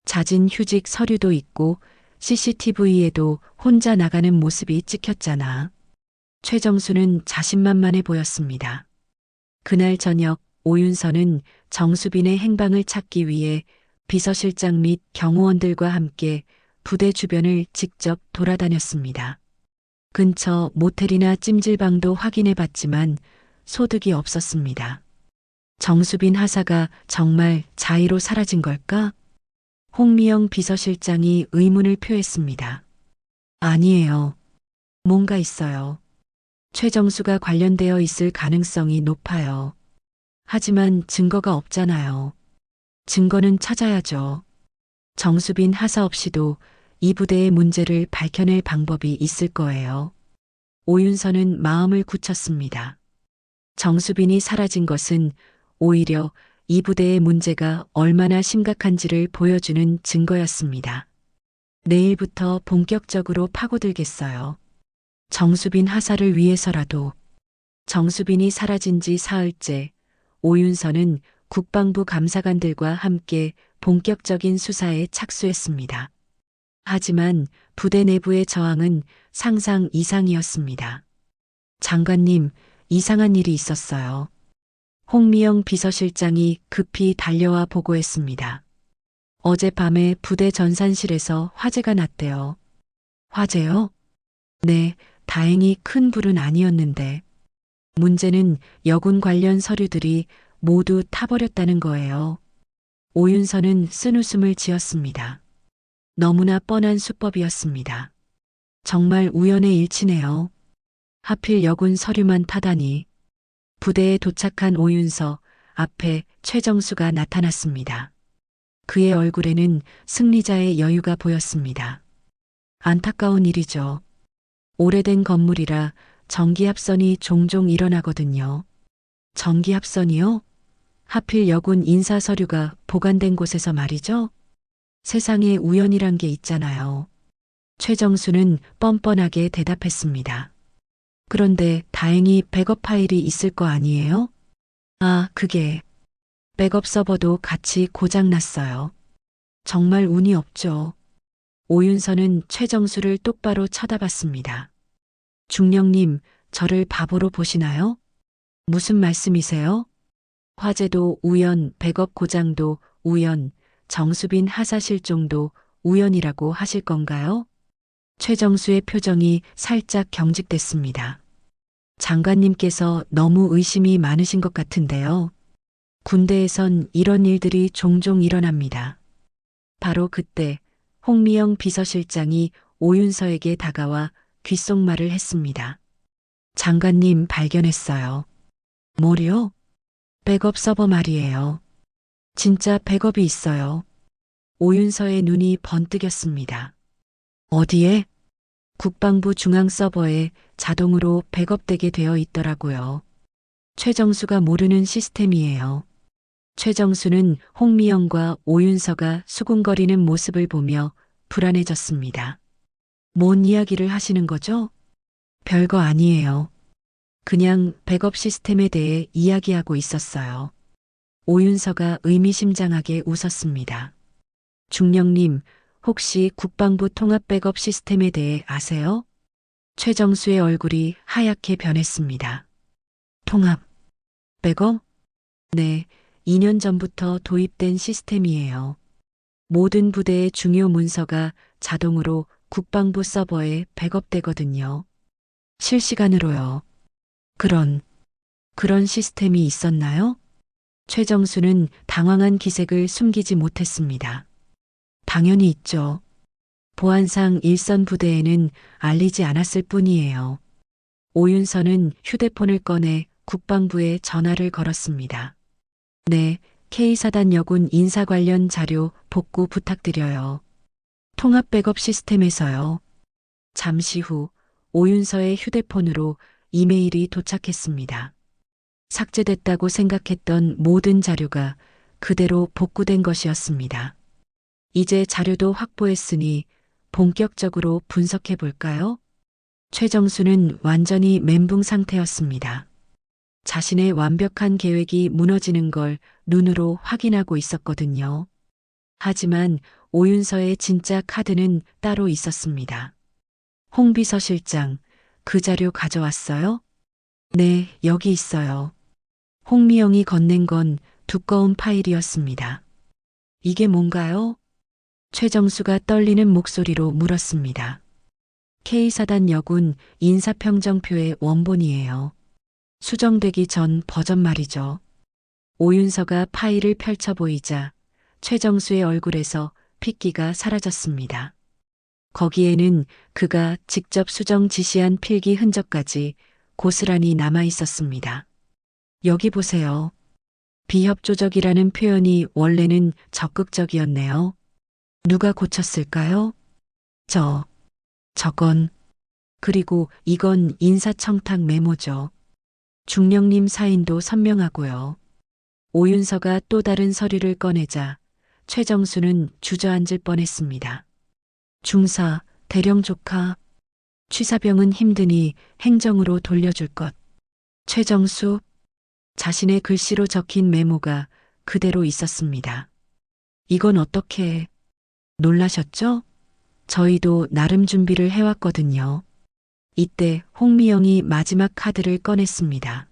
[SPEAKER 3] 자진 휴직 서류도 있고 CCTV에도 혼자 나가는 모습이 찍혔잖아. 최정수는 자신만만해 보였습니다. 그날 저녁 오윤서는 정수빈의 행방을 찾기 위해 비서실장 및 경호원들과 함께 부대 주변을 직접 돌아다녔습니다. 근처 모텔이나 찜질방도 확인해 봤지만 소득이 없었습니다. 정수빈 하사가 정말 자의로 사라진 걸까? 홍미영 비서실장이 의문을 표했습니다. 아니에요. 뭔가 있어요. 최정수가 관련되어 있을 가능성이 높아요. 하지만 증거가 없잖아요. 증거는 찾아야죠. 정수빈 하사 없이도 이 부대의 문제를 밝혀낼 방법이 있을 거예요. 오윤서는 마음을 굳혔습니다. 정수빈이 사라진 것은 오히려 이 부대의 문제가 얼마나 심각한지를 보여주는 증거였습니다. 내일부터 본격적으로 파고들겠어요. 정수빈 하사를 위해서라도. 정수빈이 사라진 지 사흘째 오윤서는 국방부 감사관들과 함께 본격적인 수사에 착수했습니다. 하지만 부대 내부의 저항은 상상 이상이었습니다. 장관님, 이상한 일이 있었어요. 홍미영 비서실장이 급히 달려와 보고했습니다. 어젯밤에 부대 전산실에서 화재가 났대요. 화재요? 네, 다행히 큰 불은 아니었는데. 문제는 여군 관련 서류들이 모두 타버렸다는 거예요. 오윤서는 쓴웃음을 지었습니다. 너무나 뻔한 수법이었습니다. 정말 우연의 일치네요. 하필 여군 서류만 타다니. 부대에 도착한 오윤서 앞에 최정수가 나타났습니다. 그의 얼굴에는 승리자의 여유가 보였습니다. 안타까운 일이죠. 오래된 건물이라 전기합선이 종종 일어나거든요. 전기합선이요? 하필 여군 인사서류가 보관된 곳에서 말이죠. 세상에 우연이란 게 있잖아요. 최정수는 뻔뻔하게 대답했습니다. 그런데 다행히 백업 파일이 있을 거 아니에요? 아, 그게 백업 서버도 같이 고장났어요. 정말 운이 없죠. 오윤서는 최정수를 똑바로 쳐다봤습니다. 중령님, 저를 바보로 보시나요? 무슨 말씀이세요? 화재도 우연, 백업 고장도 우연, 정수빈 하사 실종도 우연이라고 하실 건가요? 최정수의 표정이 살짝 경직됐습니다. 장관님께서 너무 의심이 많으신 것 같은데요. 군대에선 이런 일들이 종종 일어납니다. 바로 그때 홍미영 비서실장이 오윤서에게 다가와 귓속말을 했습니다. 장관님 발견했어요. 뭐요? 백업 서버 말이에요. 진짜 백업이 있어요. 오윤서의 눈이 번뜩였습니다. 어디에? 국방부 중앙 서버에 자동으로 백업되게 되어 있더라고요. 최정수가 모르는 시스템이에요. 최정수는 홍미영과 오윤서가 수군거리는 모습을 보며 불안해졌습니다. 뭔 이야기를 하시는 거죠? 별거 아니에요. 그냥 백업 시스템에 대해 이야기하고 있었어요. 오윤서가 의미심장하게 웃었습니다. 중령님, 혹시 국방부 통합 백업 시스템에 대해 아세요? 최정수의 얼굴이 하얗게 변했습니다. 통합 백업? 네, 2년 전부터 도입된 시스템이에요. 모든 부대의 중요 문서가 자동으로 국방부 서버에 백업되거든요. 실시간으로요. 그런 시스템이 있었나요? 최정수는 당황한 기색을 숨기지 못했습니다. 당연히 있죠. 보안상 일선 부대에는 알리지 않았을 뿐이에요. 오윤서는 휴대폰을 꺼내 국방부에 전화를 걸었습니다. 네, K사단 여군 인사 관련 자료 복구 부탁드려요. 통합 백업 시스템에서요. 잠시 후 오윤서의 휴대폰으로 이메일이 도착했습니다. 삭제됐다고 생각했던 모든 자료가 그대로 복구된 것이었습니다. 이제 자료도 확보했으니 본격적으로 분석해 볼까요? 최정수는 완전히 멘붕 상태였습니다. 자신의 완벽한 계획이 무너지는 걸 눈으로 확인하고 있었거든요. 하지만 오윤서의 진짜 카드는 따로 있었습니다. 홍 비서실장, 그 자료 가져왔어요? 네, 여기 있어요. 홍미영이 건넨 건 두꺼운 파일이었습니다. 이게 뭔가요? 최정수가 떨리는 목소리로 물었습니다. K사단 여군 인사평정표의 원본이에요. 수정되기 전 버전 말이죠. 오윤서가 파일을 펼쳐 보이자 최정수의 얼굴에서 핏기가 사라졌습니다. 거기에는 그가 직접 수정 지시한 필기 흔적까지 고스란히 남아 있었습니다. 여기 보세요. 비협조적이라는 표현이 원래는 적극적이었네요. 누가 고쳤을까요? 저건. 그리고 이건 인사청탁 메모죠. 중령님 사인도 선명하고요. 오윤서가 또 다른 서류를 꺼내자 최정수는 주저앉을 뻔했습니다. 중사, 대령 조카. 취사병은 힘드니 행정으로 돌려줄 것. 최정수. 자신의 글씨로 적힌 메모가 그대로 있었습니다. 이건 어떻게... 놀라셨죠? 저희도 나름 준비를 해왔거든요. 이때 홍미영이 마지막 카드를 꺼냈습니다.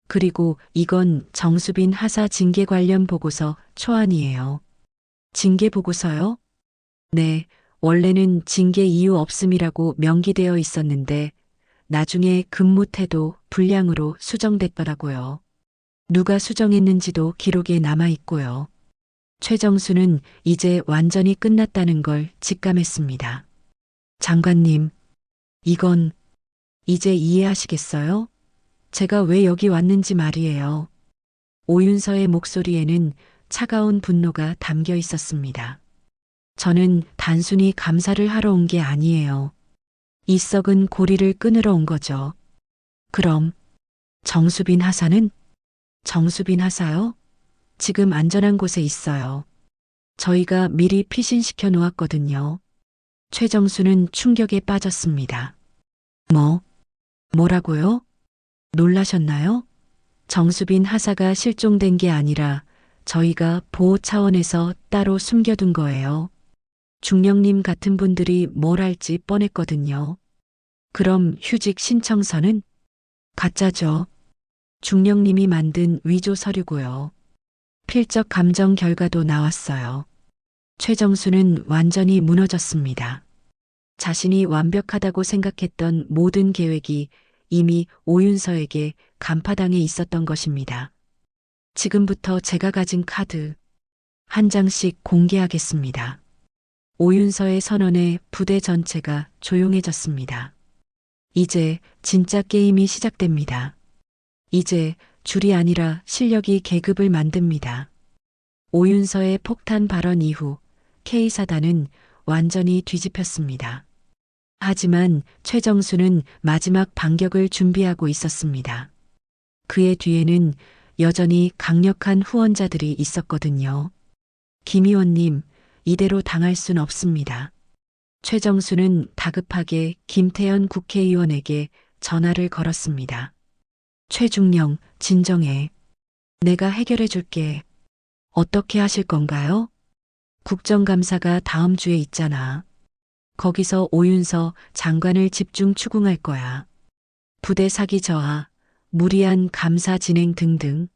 [SPEAKER 3] 그리고 이건 정수빈 하사 징계 관련 보고서 초안이에요. 징계 보고서요? 네, 원래는 징계 이유 없음이라고 명기되어 있었는데 나중에 근무 태도 불량으로 수정됐더라고요. 누가 수정했는지도 기록에 남아 있고요. 최정수는 이제 완전히 끝났다는 걸 직감했습니다. 장관님, 이건 이제 이해하시겠어요? 제가 왜 여기 왔는지 말이에요. 오윤서의 목소리에는 차가운 분노가 담겨 있었습니다. 저는 단순히 감사를 하러 온 게 아니에요. 이 썩은 고리를 끊으러 온 거죠. 그럼 정수빈 하사는? 정수빈 하사요? 지금 안전한 곳에 있어요. 저희가 미리 피신시켜 놓았거든요. 최정수는 충격에 빠졌습니다. 뭐라고요? 놀라셨나요? 정수빈 하사가 실종된 게 아니라 저희가 보호 차원에서 따로 숨겨둔 거예요. 중령님 같은 분들이 뭘 할지 뻔했거든요. 그럼 휴직 신청서는? 가짜죠. 중령님이 만든 위조 서류고요. 필적 감정 결과도 나왔어요. 최정수는 완전히 무너졌습니다. 자신이 완벽하다고 생각했던 모든 계획이 이미 오윤서에게 간파당해 있었던 것입니다. 지금부터 제가 가진 카드 한 장씩 공개하겠습니다. 오윤서의 선언에 부대 전체가 조용해졌습니다. 이제 진짜 게임이 시작됩니다. 이제 줄이 아니라 실력이 계급을 만듭니다. 오윤서의 폭탄 발언 이후 K사단은 완전히 뒤집혔습니다. 하지만 최정수는 마지막 반격을 준비하고 있었습니다. 그의 뒤에는 여전히 강력한 후원자들이 있었거든요. 김 의원님, 이대로 당할 순 없습니다. 최정수는 다급하게 김태현 국회의원에게 전화를 걸었습니다. 최중령, 진정해. 내가 해결해 줄게. 어떻게 하실 건가요? 국정감사가 다음 주에 있잖아. 거기서 오윤서 장관을 집중 추궁할 거야. 부대 사기 저하, 무리한 감사 진행 등등.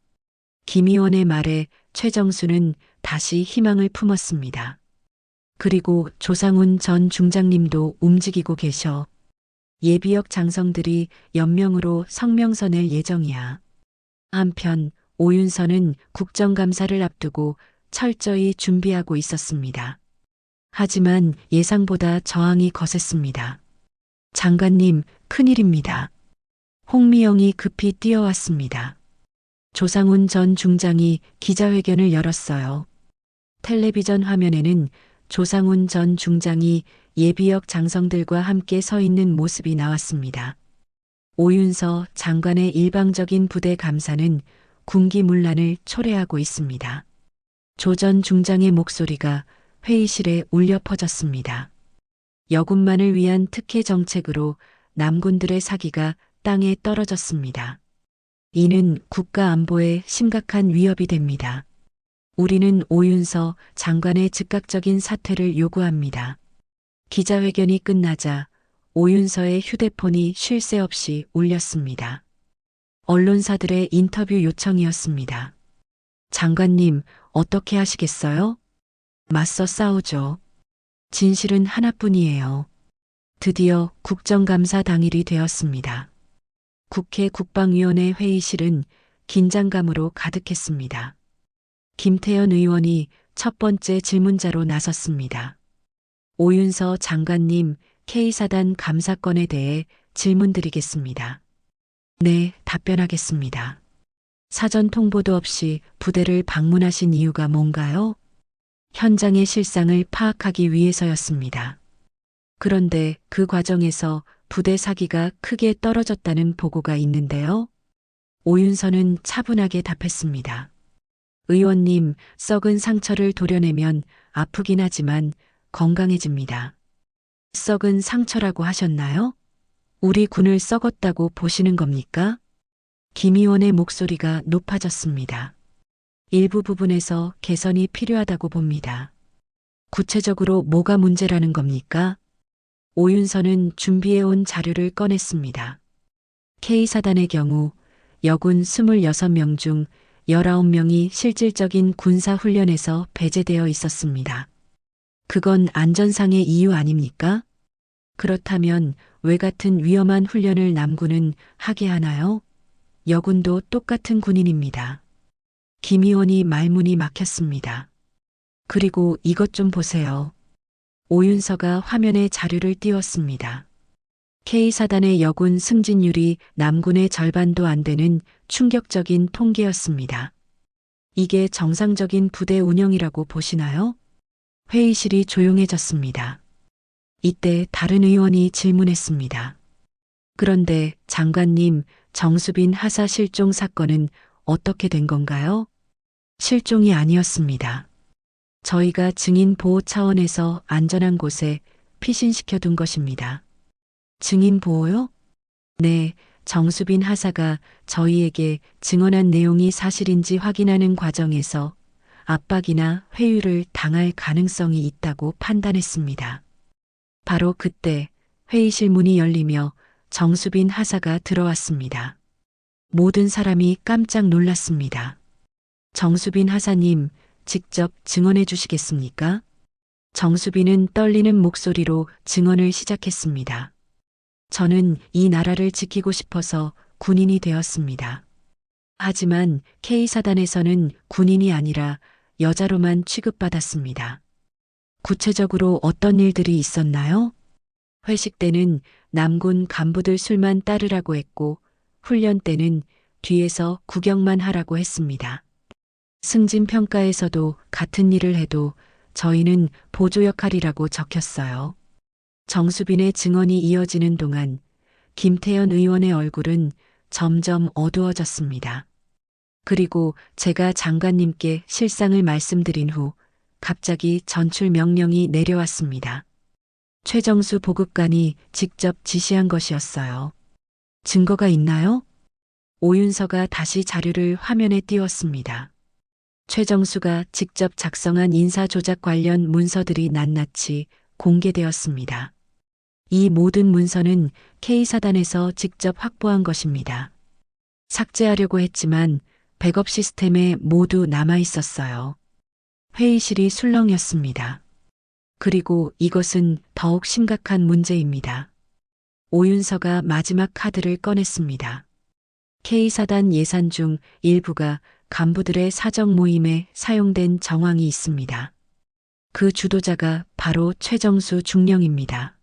[SPEAKER 3] 김 의원의 말에 최정수는 다시 희망을 품었습니다. 그리고 조상훈 전 중장님도 움직이고 계셔. 예비역 장성들이 연명으로 성명서 낼 예정이야. 한편 오윤서는 국정감사를 앞두고 철저히 준비하고 있었습니다. 하지만 예상보다 저항이 거셌습니다. 장관님, 큰일입니다. 홍미영이 급히 뛰어왔습니다. 조상훈 전 중장이 기자회견을 열었어요. 텔레비전 화면에는 조상훈 전 중장이 예비역 장성들과 함께 서 있는 모습이 나왔습니다. 오윤서 장관의 일방적인 부대 감사는 군기문란을 초래하고 있습니다. 조 전 중장의 목소리가 회의실에 울려 퍼졌습니다. 여군만을 위한 특혜 정책으로 남군들의 사기가 땅에 떨어졌습니다. 이는 국가 안보에 심각한 위협이 됩니다. 우리는 오윤서 장관의 즉각적인 사퇴를 요구합니다. 기자회견이 끝나자 오윤서의 휴대폰이 쉴 새 없이 울렸습니다. 언론사들의 인터뷰 요청이었습니다. 장관님, 어떻게 하시겠어요? 맞서 싸우죠. 진실은 하나뿐이에요. 드디어 국정감사 당일이 되었습니다. 국회 국방위원회 회의실은 긴장감으로 가득했습니다. 김태현 의원이 첫 번째 질문자로 나섰습니다. 오윤서 장관님, K사단 감사건에 대해 질문드리겠습니다. 네, 답변하겠습니다. 사전 통보도 없이 부대를 방문하신 이유가 뭔가요? 현장의 실상을 파악하기 위해서였습니다. 그런데 그 과정에서 부대 사기가 크게 떨어졌다는 보고가 있는데요. 오윤서는 차분하게 답했습니다. 의원님, 썩은 상처를 도려내면 아프긴 하지만 건강해집니다. 썩은 상처라고 하셨나요? 우리 군을 썩었다고 보시는 겁니까? 김 의원의 목소리가 높아졌습니다. 일부 부분에서 개선이 필요하다고 봅니다. 구체적으로 뭐가 문제라는 겁니까? 오윤서는 준비해온 자료를 꺼냈습니다. K사단의 경우 여군 26명 중 19명이 실질적인 군사훈련에서 배제되어 있었습니다. 그건 안전상의 이유 아닙니까? 그렇다면 왜 같은 위험한 훈련을 남군은 하게 하나요? 여군도 똑같은 군인입니다. 김 의원이 말문이 막혔습니다. 그리고 이것 좀 보세요. 오윤서가 화면에 자료를 띄웠습니다. K사단의 여군 승진율이 남군의 절반도 안 되는 충격적인 통계였습니다. 이게 정상적인 부대 운영이라고 보시나요? 회의실이 조용해졌습니다. 이때 다른 의원이 질문했습니다. 그런데 장관님, 정수빈 하사 실종 사건은 어떻게 된 건가요? 실종이 아니었습니다. 저희가 증인 보호 차원에서 안전한 곳에 피신시켜 둔 것입니다. 증인 보호요? 네, 정수빈 하사가 저희에게 증언한 내용이 사실인지 확인하는 과정에서 압박이나 회유를 당할 가능성이 있다고 판단했습니다. 바로 그때 회의실 문이 열리며 정수빈 하사가 들어왔습니다. 모든 사람이 깜짝 놀랐습니다. 정수빈 하사님, 직접 증언해 주시겠습니까? 정수빈은 떨리는 목소리로 증언을 시작했습니다. 저는 이 나라를 지키고 싶어서 군인이 되었습니다. 하지만 K사단에서는 군인이 아니라 여자로만 취급받았습니다. 구체적으로 어떤 일들이 있었나요? 회식 때는 남군 간부들 술만 따르라고 했고, 훈련 때는 뒤에서 구경만 하라고 했습니다. 승진 평가에서도 같은 일을 해도 저희는 보조 역할이라고 적혔어요. 정수빈의 증언이 이어지는 동안 김태현 의원의 얼굴은 점점 어두워졌습니다. 그리고 제가 장관님께 실상을 말씀드린 후 갑자기 전출 명령이 내려왔습니다. 최정수 보급관이 직접 지시한 것이었어요. 증거가 있나요? 오윤서가 다시 자료를 화면에 띄웠습니다. 최정수가 직접 작성한 인사조작 관련 문서들이 낱낱이 공개되었습니다. 이 모든 문서는 K사단에서 직접 확보한 것입니다. 삭제하려고 했지만 백업 시스템에 모두 남아 있었어요. 회의실이 술렁였습니다. 그리고 이것은 더욱 심각한 문제입니다. 오윤서가 마지막 카드를 꺼냈습니다. K사단 예산 중 일부가 간부들의 사적 모임에 사용된 정황이 있습니다. 그 주도자가 바로 최정수 중령입니다.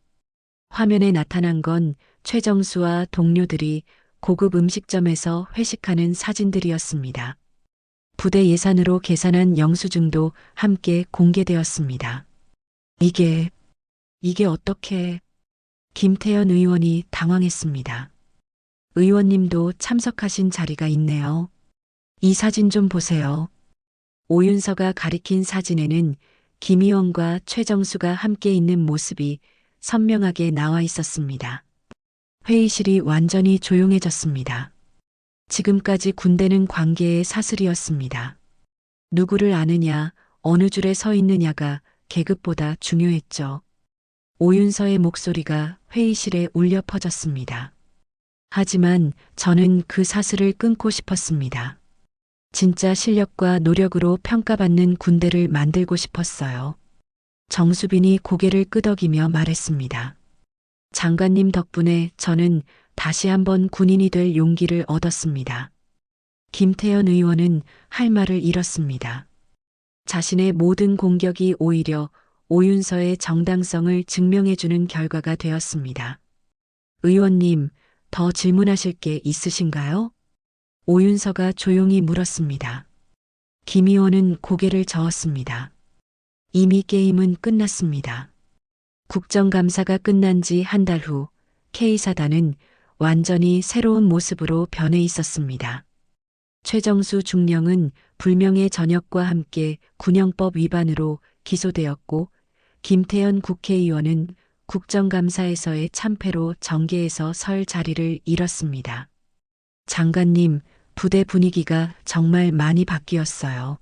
[SPEAKER 3] 화면에 나타난 건 최정수와 동료들이 고급 음식점에서 회식하는 사진들이었습니다. 부대 예산으로 계산한 영수증도 함께 공개되었습니다. 이게 어떻게... 김태현 의원이 당황했습니다. 의원님도 참석하신 자리가 있네요. 이 사진 좀 보세요. 오윤서가 가리킨 사진에는 김 의원과 최정수가 함께 있는 모습이 선명하게 나와 있었습니다. 회의실이 완전히 조용해졌습니다. 지금까지 군대는 관계의 사슬이었습니다. 누구를 아느냐, 어느 줄에 서 있느냐가 계급보다 중요했죠. 오윤서의 목소리가 회의실에 울려 퍼졌습니다. 하지만 저는 그 사슬을 끊고 싶었습니다. 진짜 실력과 노력으로 평가받는 군대를 만들고 싶었어요. 정수빈이 고개를 끄덕이며 말했습니다. 장관님 덕분에 저는 다시 한번 군인이 될 용기를 얻었습니다. 김태현 의원은 할 말을 잃었습니다. 자신의 모든 공격이 오히려 오윤서의 정당성을 증명해주는 결과가 되었습니다. 의원님, 더 질문하실 게 있으신가요? 오윤서가 조용히 물었습니다. 김 의원은 고개를 저었습니다. 이미 게임은 끝났습니다. 국정감사가 끝난 지 한 달 후 K사단은 완전히 새로운 모습으로 변해 있었습니다. 최정수 중령은 불명예 전역과 함께 군형법 위반으로 기소되었고, 김태현 국회의원은 국정감사에서의 참패로 정계에서 설 자리를 잃었습니다. 장관님, 부대 분위기가 정말 많이 바뀌었어요.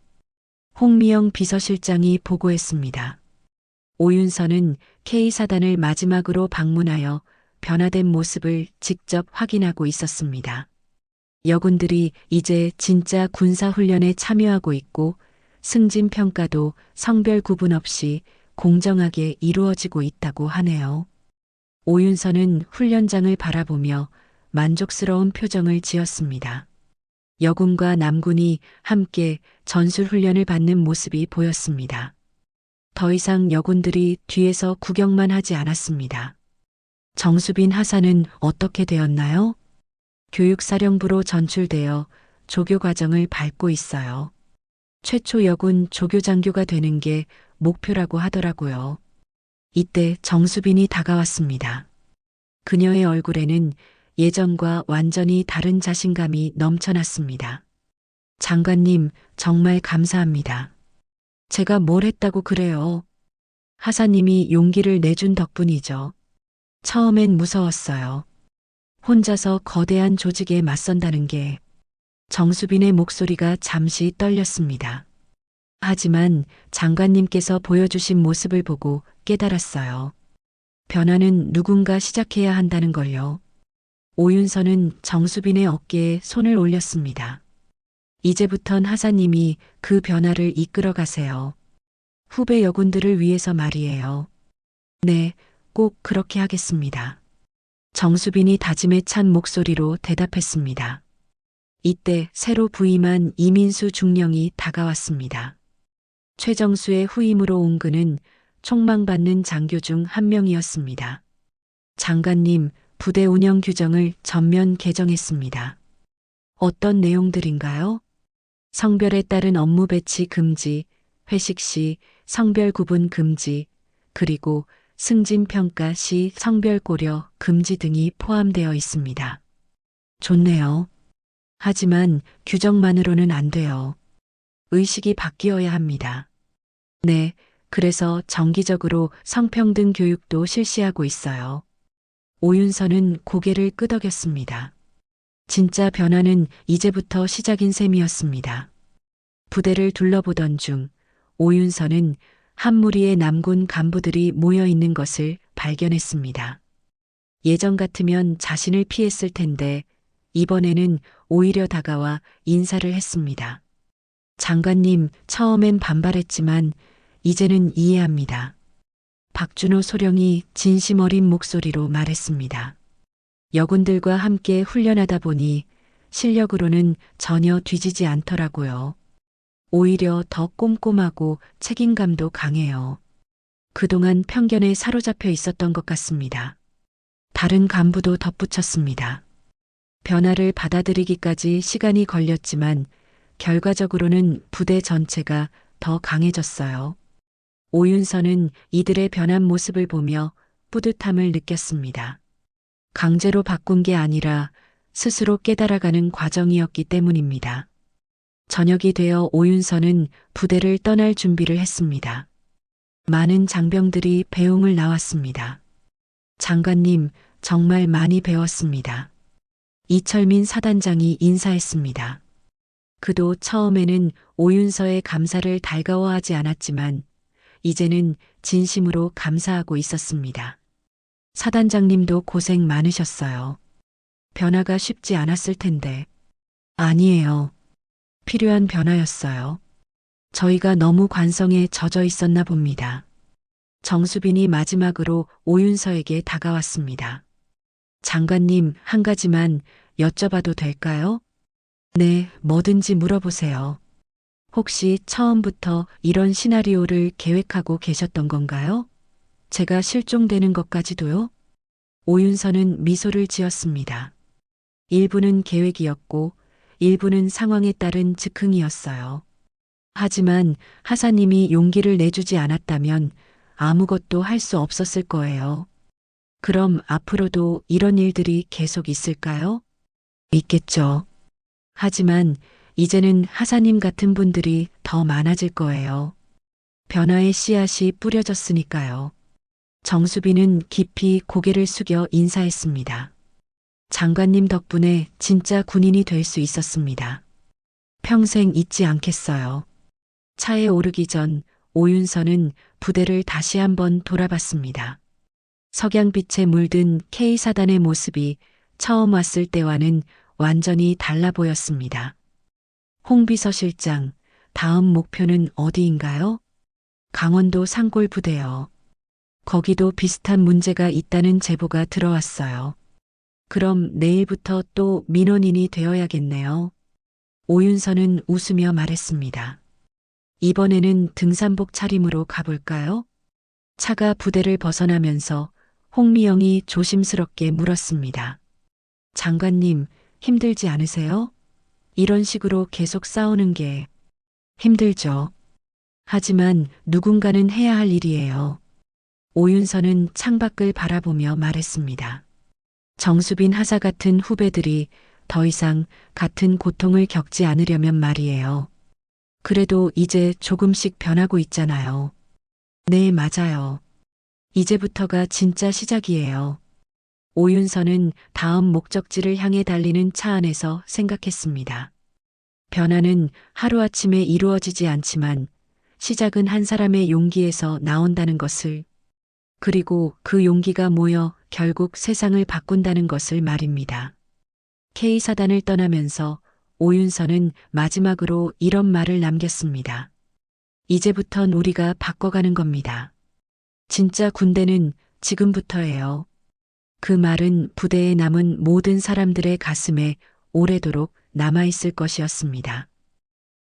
[SPEAKER 3] 홍미영 비서실장이 보고했습니다. 오윤서는 K사단을 마지막으로 방문하여 변화된 모습을 직접 확인하고 있었습니다. 여군들이 이제 진짜 군사훈련에 참여하고 있고, 승진 평가도 성별 구분 없이 공정하게 이루어지고 있다고 하네요. 오윤서는 훈련장을 바라보며 만족스러운 표정을 지었습니다. 여군과 남군이 함께 전술훈련을 받는 모습이 보였습니다. 더 이상 여군들이 뒤에서 구경만 하지 않았습니다. 정수빈 하사는 어떻게 되었나요? 교육사령부로 전출되어 조교 과정을 밟고 있어요. 최초 여군 조교장교가 되는 게 목표라고 하더라고요. 이때 정수빈이 다가왔습니다. 그녀의 얼굴에는 예전과 완전히 다른 자신감이 넘쳐났습니다. 장관님, 정말 감사합니다. 제가 뭘 했다고 그래요? 하사님이 용기를 내준 덕분이죠. 처음엔 무서웠어요. 혼자서 거대한 조직에 맞선다는 게. 정수빈의 목소리가 잠시 떨렸습니다. 하지만 장관님께서 보여주신 모습을 보고 깨달았어요. 변화는 누군가 시작해야 한다는 걸요. 오윤서는 정수빈의 어깨에 손을 올렸습니다. 이제부턴 하사님이 그 변화를 이끌어 가세요. 후배 여군들을 위해서 말이에요. 네, 꼭 그렇게 하겠습니다. 정수빈이 다짐에 찬 목소리로 대답했습니다. 이때 새로 부임한 이민수 중령이 다가왔습니다. 최정수의 후임으로 온 그는 총망받는 장교 중 한 명이었습니다. 장관님, 부대 운영 규정을 전면 개정했습니다. 어떤 내용들인가요? 성별에 따른 업무 배치 금지, 회식 시 성별 구분 금지, 그리고 승진 평가 시 성별 고려 금지 등이 포함되어 있습니다. 좋네요. 하지만 규정만으로는 안 돼요. 의식이 바뀌어야 합니다. 네, 그래서 정기적으로 성평등 교육도 실시하고 있어요. 오윤서는 고개를 끄덕였습니다. 진짜 변화는 이제부터 시작인 셈이었습니다. 부대를 둘러보던 중 오윤서는 한 무리의 남군 간부들이 모여 있는 것을 발견했습니다. 예전 같으면 자신을 피했을 텐데 이번에는 오히려 다가와 인사를 했습니다. 장관님, 처음엔 반발했지만 이제는 이해합니다. 박준호 소령이 진심 어린 목소리로 말했습니다. 여군들과 함께 훈련하다 보니 실력으로는 전혀 뒤지지 않더라고요. 오히려 더 꼼꼼하고 책임감도 강해요. 그동안 편견에 사로잡혀 있었던 것 같습니다. 다른 간부도 덧붙였습니다. 변화를 받아들이기까지 시간이 걸렸지만 결과적으로는 부대 전체가 더 강해졌어요. 오윤서는 이들의 변한 모습을 보며 뿌듯함을 느꼈습니다. 강제로 바꾼 게 아니라 스스로 깨달아가는 과정이었기 때문입니다. 저녁이 되어 오윤서는 부대를 떠날 준비를 했습니다. 많은 장병들이 배웅을 나왔습니다. 장관님, 정말 많이 배웠습니다. 이철민 사단장이 인사했습니다. 그도 처음에는 오윤서의 감사를 달가워하지 않았지만 이제는 진심으로 감사하고 있었습니다. 사단장님도 고생 많으셨어요. 변화가 쉽지 않았을 텐데. 아니에요. 필요한 변화였어요. 저희가 너무 관성에 젖어 있었나 봅니다. 정수빈이 마지막으로 오윤서에게 다가왔습니다. 장관님, 한 가지만 여쭤봐도 될까요? 네, 뭐든지 물어보세요. 혹시 처음부터 이런 시나리오를 계획하고 계셨던 건가요? 제가 실종되는 것까지도요? 오윤서는 미소를 지었습니다. 일부는 계획이었고 일부는 상황에 따른 즉흥이었어요. 하지만 하사님이 용기를 내주지 않았다면 아무것도 할 수 없었을 거예요. 그럼 앞으로도 이런 일들이 계속 있을까요? 있겠죠. 하지만 이제는 하사님 같은 분들이 더 많아질 거예요. 변화의 씨앗이 뿌려졌으니까요. 정수빈은 깊이 고개를 숙여 인사했습니다. 장관님 덕분에 진짜 군인이 될 수 있었습니다. 평생 잊지 않겠어요. 차에 오르기 전 오윤서는 부대를 다시 한번 돌아봤습니다. 석양빛에 물든 K사단의 모습이 처음 왔을 때와는 완전히 달라 보였습니다. 홍비서실장, 다음 목표는 어디인가요? 강원도 산골 부대요. 거기도 비슷한 문제가 있다는 제보가 들어왔어요. 그럼 내일부터 또 민원인이 되어야겠네요. 오윤서는 웃으며 말했습니다. 이번에는 등산복 차림으로 가볼까요? 차가 부대를 벗어나면서 홍미영이 조심스럽게 물었습니다. 장관님, 힘들지 않으세요? 이런 식으로 계속 싸우는 게 힘들죠. 하지만 누군가는 해야 할 일이에요. 오윤서는 창밖을 바라보며 말했습니다. 정수빈 하사 같은 후배들이 더 이상 같은 고통을 겪지 않으려면 말이에요. 그래도 이제 조금씩 변하고 있잖아요. 네, 맞아요. 이제부터가 진짜 시작이에요. 오윤서는 다음 목적지를 향해 달리는 차 안에서 생각했습니다. 변화는 하루아침에 이루어지지 않지만 시작은 한 사람의 용기에서 나온다는 것을, 그리고 그 용기가 모여 결국 세상을 바꾼다는 것을 말입니다. K사단을 떠나면서 오윤서는 마지막으로 이런 말을 남겼습니다. 이제부턴 우리가 바꿔가는 겁니다. 진짜 군대는 지금부터예요. 그 말은 부대에 남은 모든 사람들의 가슴에 오래도록 남아있을 것이었습니다.